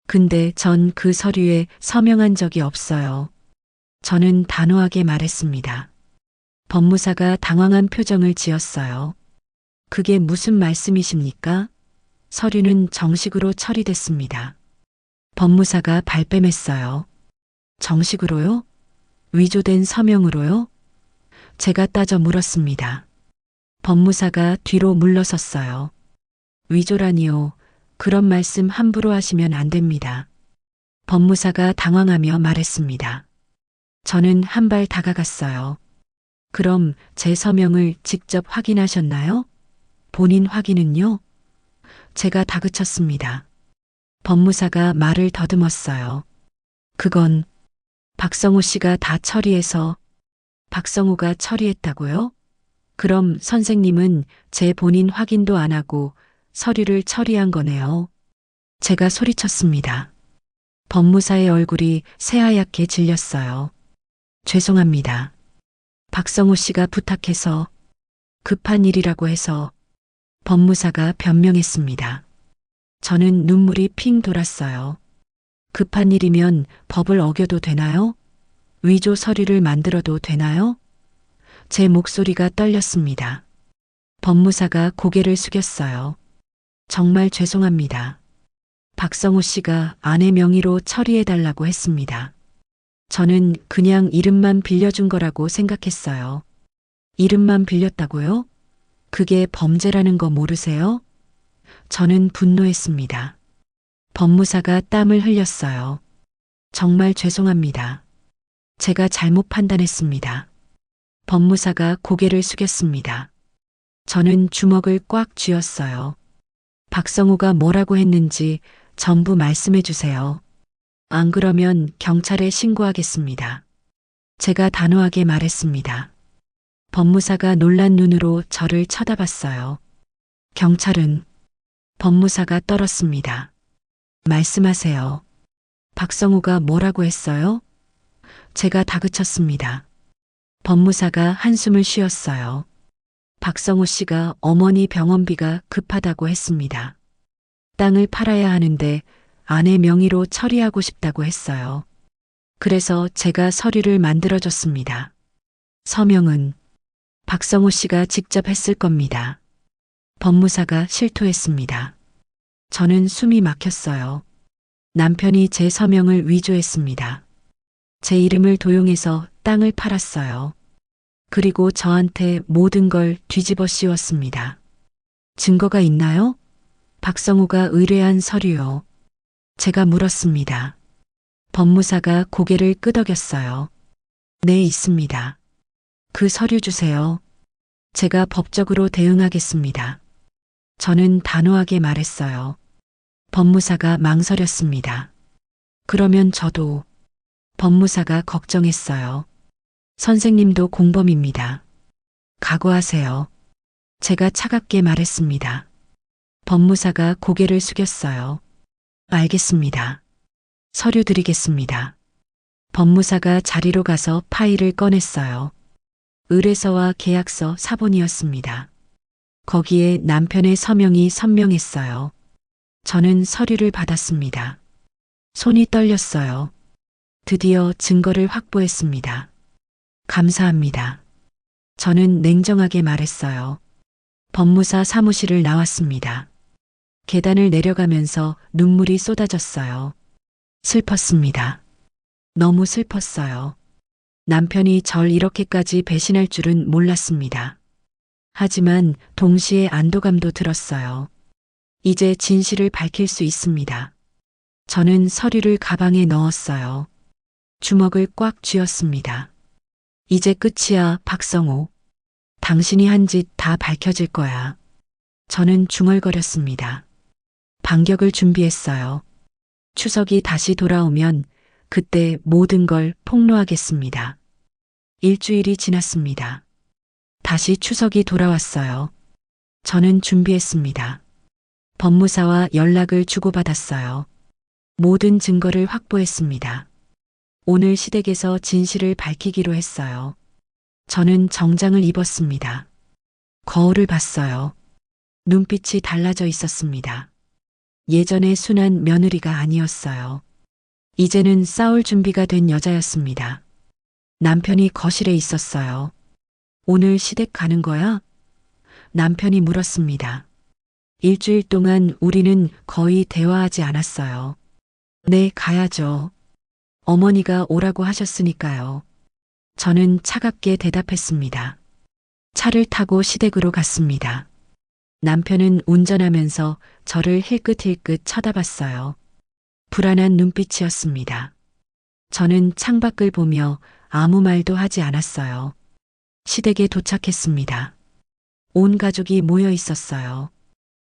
근데 전 그 서류에 서명한 적이 없어요. 저는 단호하게 말했습니다. 법무사가 당황한 표정을 지었어요. 그게 무슨 말씀이십니까? 서류는 정식으로 처리됐습니다. 법무사가 발뺌했어요. 정식으로요? 위조된 서명으로요? 제가 따져 물었습니다. 법무사가 뒤로 물러섰어요. 위조라니요. 그런 말씀 함부로 하시면 안 됩니다. 법무사가 당황하며 말했습니다. 저는 한 발 다가갔어요. 그럼 제 서명을 직접 확인하셨나요? 본인 확인은요? 제가 다그쳤습니다. 법무사가 말을 더듬었어요. 그건 박성우 씨가 다 처리해서. 박성우가 처리했다고요? 그럼 선생님은 제 본인 확인도 안 하고 서류를 처리한 거네요. 제가 소리쳤습니다. 법무사의 얼굴이 새하얗게 질렸어요. 죄송합니다. 박성우 씨가 부탁해서, 급한 일이라고 해서. 법무사가 변명했습니다. 저는 눈물이 핑 돌았어요. 급한 일이면 법을 어겨도 되나요? 위조 서류를 만들어도 되나요? 제 목소리가 떨렸습니다. 법무사가 고개를 숙였어요. 정말 죄송합니다. 박성호 씨가 아내 명의로 처리해달라고 했습니다. 저는 그냥 이름만 빌려준 거라고 생각했어요. 이름만 빌렸다고요? 그게 범죄라는 거 모르세요? 저는 분노했습니다. 법무사가 땀을 흘렸어요. 정말 죄송합니다. 제가 잘못 판단했습니다. 법무사가 고개를 숙였습니다. 저는 주먹을 꽉 쥐었어요. 박성호가 뭐라고 했는지 전부 말씀해 주세요. 안 그러면 경찰에 신고하겠습니다. 제가 단호하게 말했습니다. 법무사가 놀란 눈으로 저를 쳐다봤어요. 경찰은? 법무사가 떨었습니다. 말씀하세요. 박성호가 뭐라고 했어요? 제가 다그쳤습니다. 법무사가 한숨을 쉬었어요. 박성호 씨가 어머니 병원비가 급하다고 했습니다. 땅을 팔아야 하는데 아내 명의로 처리하고 싶다고 했어요. 그래서 제가 서류를 만들어줬습니다. 서명은 박성호 씨가 직접 했을 겁니다. 법무사가 실토했습니다. 저는 숨이 막혔어요. 남편이 제 서명을 위조했습니다. 제 이름을 도용해서 땅을 팔았어요. 그리고 저한테 모든 걸 뒤집어 씌웠습니다. 증거가 있나요? 박성호가 의뢰한 서류요. 제가 물었습니다. 법무사가 고개를 끄덕였어요. 네, 있습니다. 그 서류 주세요. 제가 법적으로 대응하겠습니다. 저는 단호하게 말했어요. 법무사가 망설였습니다. 그러면 저도. 법무사가 걱정했어요. 선생님도 공범입니다. 각오하세요. 제가 차갑게 말했습니다. 법무사가 고개를 숙였어요. 알겠습니다. 서류 드리겠습니다. 법무사가 자리로 가서 파일을 꺼냈어요. 의뢰서와 계약서 사본이었습니다. 거기에 남편의 서명이 선명했어요. 저는 서류를 받았습니다. 손이 떨렸어요. 드디어 증거를 확보했습니다. 감사합니다. 저는 냉정하게 말했어요. 법무사 사무실을 나왔습니다. 계단을 내려가면서 눈물이 쏟아졌어요. 슬펐습니다. 너무 슬펐어요. 남편이 절 이렇게까지 배신할 줄은 몰랐습니다. 하지만 동시에 안도감도 들었어요. 이제 진실을 밝힐 수 있습니다. 저는 서류를 가방에 넣었어요. 주먹을 꽉 쥐었습니다. 이제 끝이야, 박성호. 당신이 한 짓 다 밝혀질 거야. 저는 중얼거렸습니다. 반격을 준비했어요. 추석이 다시 돌아오면 그때 모든 걸 폭로하겠습니다. 일주일이 지났습니다. 다시 추석이 돌아왔어요. 저는 준비했습니다. 법무사와 연락을 주고받았어요. 모든 증거를 확보했습니다. 오늘 시댁에서 진실을 밝히기로 했어요. 저는 정장을 입었습니다. 거울을 봤어요. 눈빛이 달라져 있었습니다. 예전의 순한 며느리가 아니었어요. 이제는 싸울 준비가 된 여자였습니다. 남편이 거실에 있었어요. 오늘 시댁 가는 거야? 남편이 물었습니다. 일주일 동안 우리는 거의 대화하지 않았어요. 네, 가야죠. 어머니가 오라고 하셨으니까요. 저는 차갑게 대답했습니다. 차를 타고 시댁으로 갔습니다. 남편은 운전하면서 저를 힐끗힐끗 쳐다봤어요. 불안한 눈빛이었습니다. 저는 창밖을 보며 아무 말도 하지 않았어요. 시댁에 도착했습니다. 온 가족이 모여 있었어요.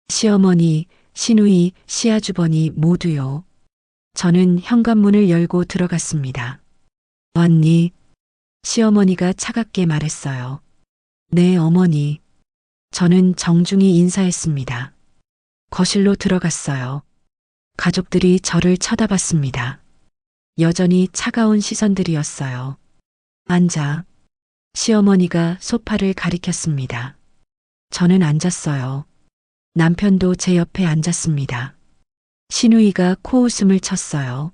시어머니, 시누이, 시아주버니 모두요. 저는 현관문을 열고 들어갔습니다. 왔니? 시어머니가 차갑게 말했어요. 네, 어머니. 저는 정중히 인사했습니다. 거실로 들어갔어요. 가족들이 저를 쳐다봤습니다. 여전히 차가운 시선들이었어요. 앉아. 시어머니가 소파를 가리켰습니다. 저는 앉았어요. 남편도 제 옆에 앉았습니다. 시누이가 코웃음을 쳤어요.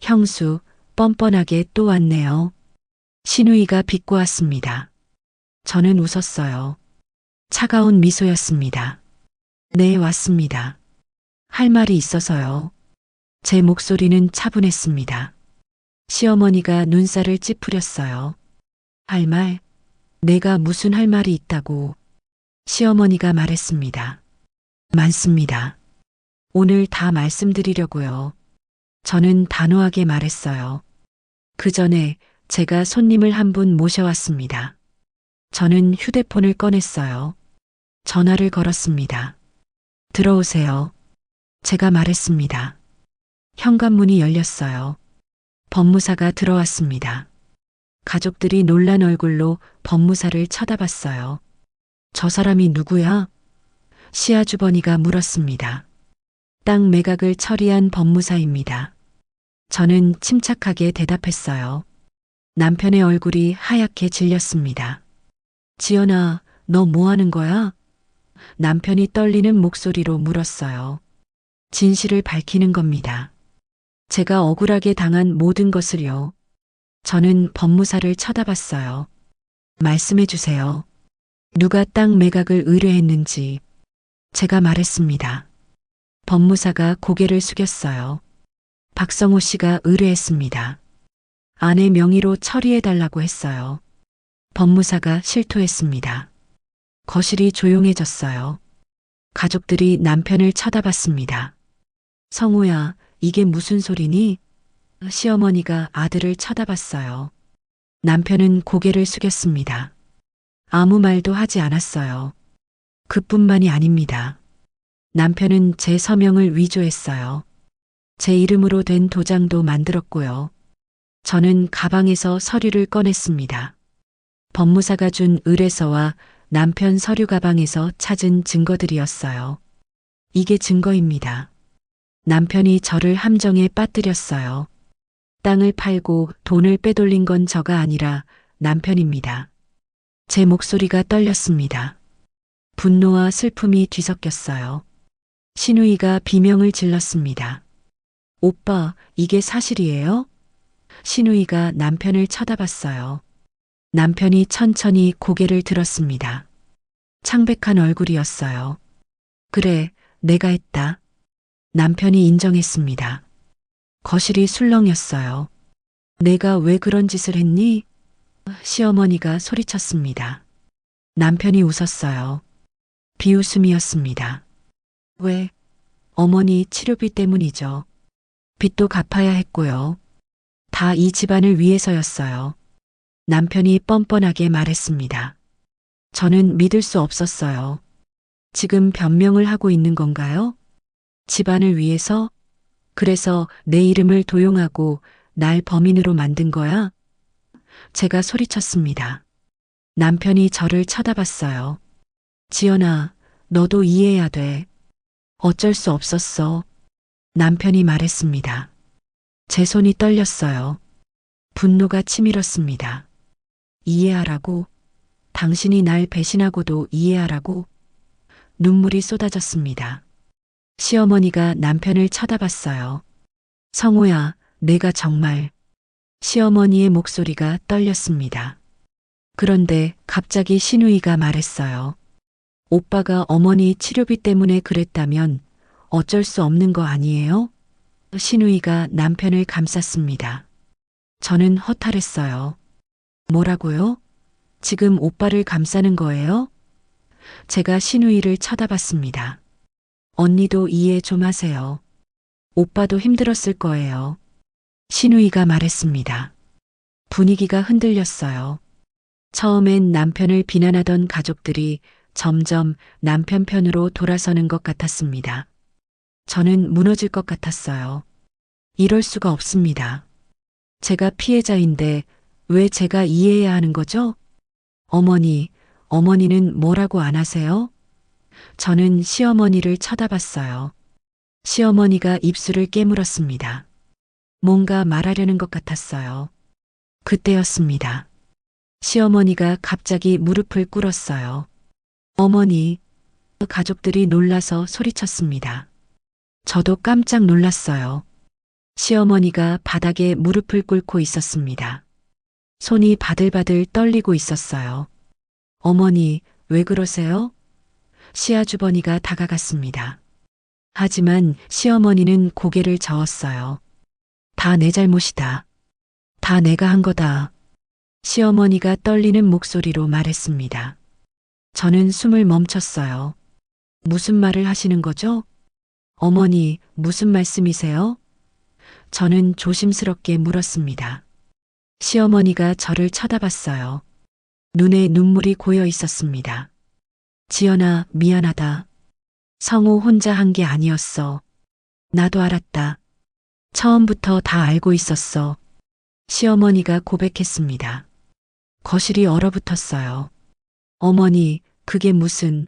형수, 뻔뻔하게 또 왔네요. 시누이가 비꼬았습니다. 저는 웃었어요. 차가운 미소였습니다. 네, 왔습니다. 할 말이 있어서요. 제 목소리는 차분했습니다. 시어머니가 눈살을 찌푸렸어요. 할 말? 내가 무슨 할 말이 있다고. 시어머니가 말했습니다. 많습니다. 오늘 다 말씀드리려고요. 저는 단호하게 말했어요. 그 전에 제가 손님을 한 분 모셔왔습니다. 저는 휴대폰을 꺼냈어요. 전화를 걸었습니다. 들어오세요. 제가 말했습니다. 현관문이 열렸어요. 법무사가 들어왔습니다. 가족들이 놀란 얼굴로 법무사를 쳐다봤어요. 저 사람이 누구야? 시아주버니가 물었습니다. 땅 매각을 처리한 법무사입니다. 저는 침착하게 대답했어요. 남편의 얼굴이 하얗게 질렸습니다. 지연아, 너 뭐 하는 거야? 남편이 떨리는 목소리로 물었어요. 진실을 밝히는 겁니다. 제가 억울하게 당한 모든 것을요. 저는 법무사를 쳐다봤어요. 말씀해 주세요. 누가 땅 매각을 의뢰했는지. 제가 말했습니다. 법무사가 고개를 숙였어요. 박성호 씨가 의뢰했습니다. 아내 명의로 처리해달라고 했어요. 법무사가 실토했습니다. 거실이 조용해졌어요. 가족들이 남편을 쳐다봤습니다. 성호야, 이게 무슨 소리니? 시어머니가 아들을 쳐다봤어요. 남편은 고개를 숙였습니다. 아무 말도 하지 않았어요. 그뿐만이 아닙니다. 남편은 제 서명을 위조했어요. 제 이름으로 된 도장도 만들었고요. 저는 가방에서 서류를 꺼냈습니다. 법무사가 준 의뢰서와 남편 서류 가방에서 찾은 증거들이었어요. 이게 증거입니다. 남편이 저를 함정에 빠뜨렸어요. 땅을 팔고 돈을 빼돌린 건 저가 아니라 남편입니다. 제 목소리가 떨렸습니다. 분노와 슬픔이 뒤섞였어요. 신우이가 비명을 질렀습니다. 오빠, 이게 사실이에요? 신우이가 남편을 쳐다봤어요. 남편이 천천히 고개를 들었습니다. 창백한 얼굴이었어요. 그래, 내가 했다. 남편이 인정했습니다. 거실이 술렁였어요. 내가 왜 그런 짓을 했니? 시어머니가 소리쳤습니다. 남편이 웃었어요. 비웃음이었습니다. 왜? 어머니 치료비 때문이죠. 빚도 갚아야 했고요. 다 이 집안을 위해서였어요. 남편이 뻔뻔하게 말했습니다. 저는 믿을 수 없었어요. 지금 변명을 하고 있는 건가요? 집안을 위해서? 그래서 내 이름을 도용하고 날 범인으로 만든 거야? 제가 소리쳤습니다. 남편이 저를 쳐다봤어요. 지연아, 너도 이해해야 돼. 어쩔 수 없었어. 남편이 말했습니다. 제 손이 떨렸어요. 분노가 치밀었습니다. 이해하라고? 당신이 날 배신하고도 이해하라고? 눈물이 쏟아졌습니다. 시어머니가 남편을 쳐다봤어요. 성호야, 내가 정말. 시어머니의 목소리가 떨렸습니다. 그런데 갑자기 신우이가 말했어요. 오빠가 어머니 치료비 때문에 그랬다면 어쩔 수 없는 거 아니에요? 신우이가 남편을 감쌌습니다. 저는 허탈했어요. 뭐라고요? 지금 오빠를 감싸는 거예요? 제가 신우이를 쳐다봤습니다. 언니도 이해 좀 하세요. 오빠도 힘들었을 거예요. 신우이가 말했습니다. 분위기가 흔들렸어요. 처음엔 남편을 비난하던 가족들이 점점 남편 편으로 돌아서는 것 같았습니다. 저는 무너질 것 같았어요. 이럴 수가 없습니다. 제가 피해자인데 왜 제가 이해해야 하는 거죠? 어머니는 뭐라고 안 하세요? 저는 시어머니를 쳐다봤어요. 시어머니가 입술을 깨물었습니다. 뭔가 말하려는 것 같았어요. 그때였습니다. 시어머니가 갑자기 무릎을 꿇었어요. 어머니, 가족들이 놀라서 소리쳤습니다. 저도 깜짝 놀랐어요. 시어머니가 바닥에 무릎을 꿇고 있었습니다. 손이 바들바들 떨리고 있었어요. 어머니, 왜 그러세요? 시아주버니가 다가갔습니다. 하지만 시어머니는 고개를 저었어요. 다 내 잘못이다. 다 내가 한 거다. 시어머니가 떨리는 목소리로 말했습니다. 저는 숨을 멈췄어요. 무슨 말을 하시는 거죠? 어머니, 무슨 말씀이세요? 저는 조심스럽게 물었습니다. 시어머니가 저를 쳐다봤어요. 눈에 눈물이 고여 있었습니다. 지연아, 미안하다. 성우 혼자 한 게 아니었어. 나도 알았다. 처음부터 다 알고 있었어. 시어머니가 고백했습니다. 거실이 얼어붙었어요. 어머니, 그게 무슨...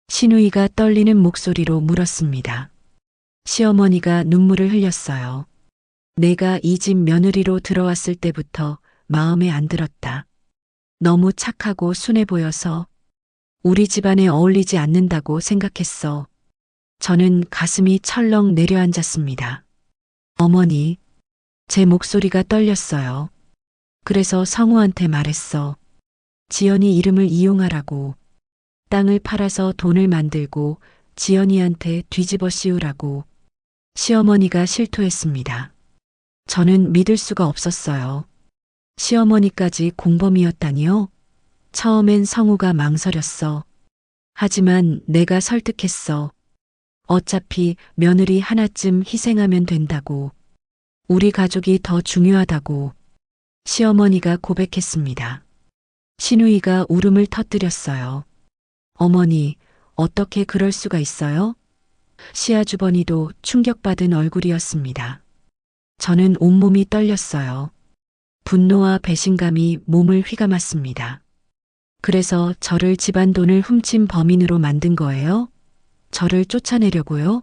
신우이가 떨리는 목소리로 물었습니다. 시어머니가 눈물을 흘렸어요. 내가 이 집 며느리로 들어왔을 때부터 마음에 안 들었다. 너무 착하고 순해 보여서 우리 집안에 어울리지 않는다고 생각했어. 저는 가슴이 철렁 내려앉았습니다. 어머니, 제 목소리가 떨렸어요. 그래서 성우한테 말했어. 지연이 이름을 이용하라고. 땅을 팔아서 돈을 만들고 지연이한테 뒤집어 씌우라고. 시어머니가 실토했습니다. 저는 믿을 수가 없었어요. 시어머니까지 공범이었다니요? 처음엔 성우가 망설였어. 하지만 내가 설득했어. 어차피 며느리 하나쯤 희생하면 된다고. 우리 가족이 더 중요하다고. 시어머니가 고백했습니다. 신우이가 울음을 터뜨렸어요. 어머니, 어떻게 그럴 수가 있어요? 시아주버니도 충격받은 얼굴이었습니다. 저는 온몸이 떨렸어요. 분노와 배신감이 몸을 휘감았습니다. 그래서 저를 집안 돈을 훔친 범인으로 만든 거예요? 저를 쫓아내려고요?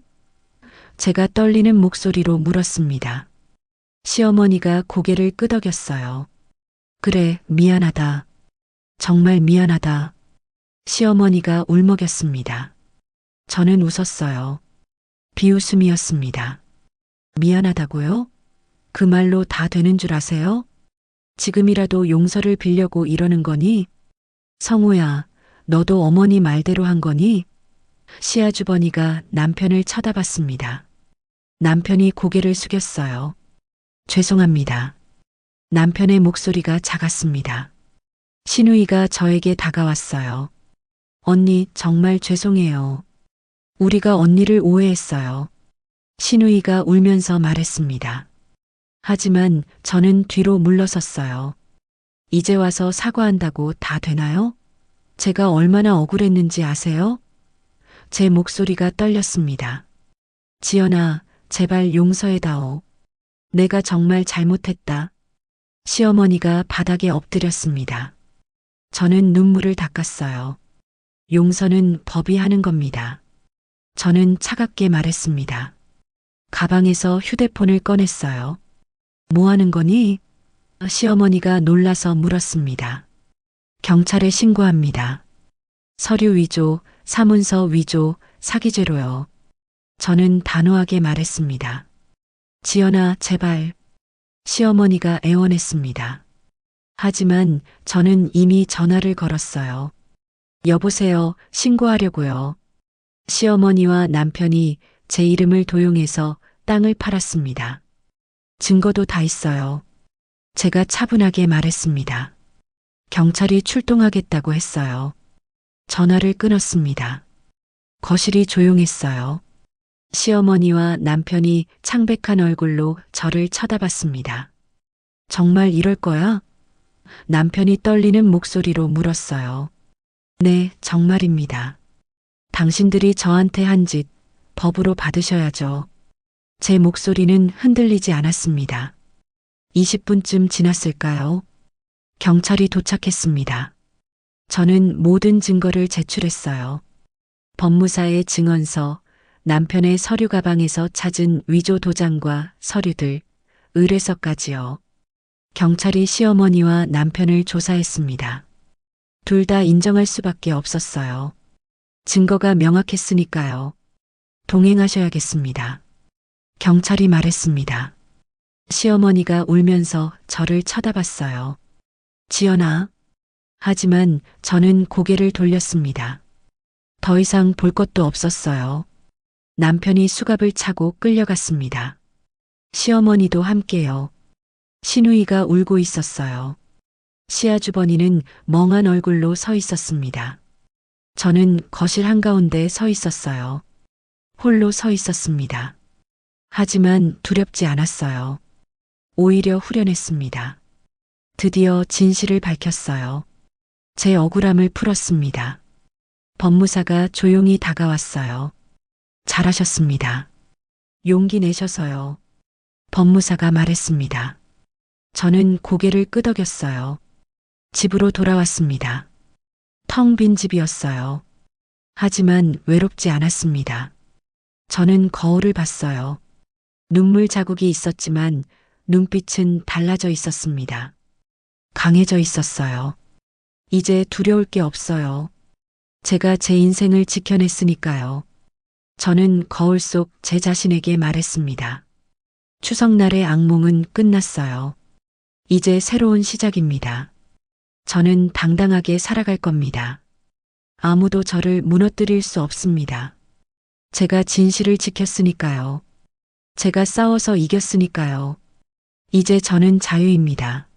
제가 떨리는 목소리로 물었습니다. 시어머니가 고개를 끄덕였어요. 그래, 미안하다. 정말 미안하다. 시어머니가 울먹였습니다. 저는 웃었어요. 비웃음이었습니다. 미안하다고요? 그 말로 다 되는 줄 아세요? 지금이라도 용서를 빌려고 이러는 거니? 성우야, 너도 어머니 말대로 한 거니? 시아주버니가 남편을 쳐다봤습니다. 남편이 고개를 숙였어요. 죄송합니다. 남편의 목소리가 작았습니다. 신우이가 저에게 다가왔어요. 언니, 정말 죄송해요. 우리가 언니를 오해했어요. 신우이가 울면서 말했습니다. 하지만 저는 뒤로 물러섰어요. 이제 와서 사과한다고 다 되나요? 제가 얼마나 억울했는지 아세요? 제 목소리가 떨렸습니다. 지연아, 제발 용서해다오. 내가 정말 잘못했다. 시어머니가 바닥에 엎드렸습니다. 저는 눈물을 닦았어요. 용서는 법이 하는 겁니다. 저는 차갑게 말했습니다. 가방에서 휴대폰을 꺼냈어요. 뭐 하는 거니? 시어머니가 놀라서 물었습니다. 경찰에 신고합니다. 서류 위조, 사문서 위조, 사기죄로요. 저는 단호하게 말했습니다. 지연아, 제발. 시어머니가 애원했습니다. 하지만 저는 이미 전화를 걸었어요. 여보세요, 신고하려고요. 시어머니와 남편이 제 이름을 도용해서 땅을 팔았습니다. 증거도 다 있어요. 제가 차분하게 말했습니다. 경찰이 출동하겠다고 했어요. 전화를 끊었습니다. 거실이 조용했어요. 시어머니와 남편이 창백한 얼굴로 저를 쳐다봤습니다. 정말 이럴 거야? 남편이 떨리는 목소리로 물었어요. 네, 정말입니다. 당신들이 저한테 한 짓 법으로 받으셔야죠. 제 목소리는 흔들리지 않았습니다. 20분쯤 지났을까요? 경찰이 도착했습니다. 저는 모든 증거를 제출했어요. 법무사의 증언서, 남편의 서류 가방에서 찾은 위조 도장과 서류들, 의뢰서까지요. 경찰이 시어머니와 남편을 조사했습니다. 둘 다 인정할 수밖에 없었어요. 증거가 명확했으니까요. 동행하셔야겠습니다. 경찰이 말했습니다. 시어머니가 울면서 저를 쳐다봤어요. 지연아. 하지만 저는 고개를 돌렸습니다. 더 이상 볼 것도 없었어요. 남편이 수갑을 차고 끌려갔습니다. 시어머니도 함께요. 시누이가 울고 있었어요. 시아주버니는 멍한 얼굴로 서 있었습니다. 저는 거실 한가운데 서 있었어요. 홀로 서 있었습니다. 하지만 두렵지 않았어요. 오히려 후련했습니다. 드디어 진실을 밝혔어요. 제 억울함을 풀었습니다. 법무사가 조용히 다가왔어요. 잘하셨습니다. 용기 내셔서요. 법무사가 말했습니다. 저는 고개를 끄덕였어요. 집으로 돌아왔습니다. 텅 빈 집이었어요. 하지만 외롭지 않았습니다. 저는 거울을 봤어요. 눈물 자국이 있었지만 눈빛은 달라져 있었습니다. 강해져 있었어요. 이제 두려울 게 없어요. 제가 제 인생을 지켜냈으니까요. 저는 거울 속 제 자신에게 말했습니다. 추석날의 악몽은 끝났어요. 이제 새로운 시작입니다. 저는 당당하게 살아갈 겁니다. 아무도 저를 무너뜨릴 수 없습니다. 제가 진실을 지켰으니까요. 제가 싸워서 이겼으니까요. 이제 저는 자유입니다.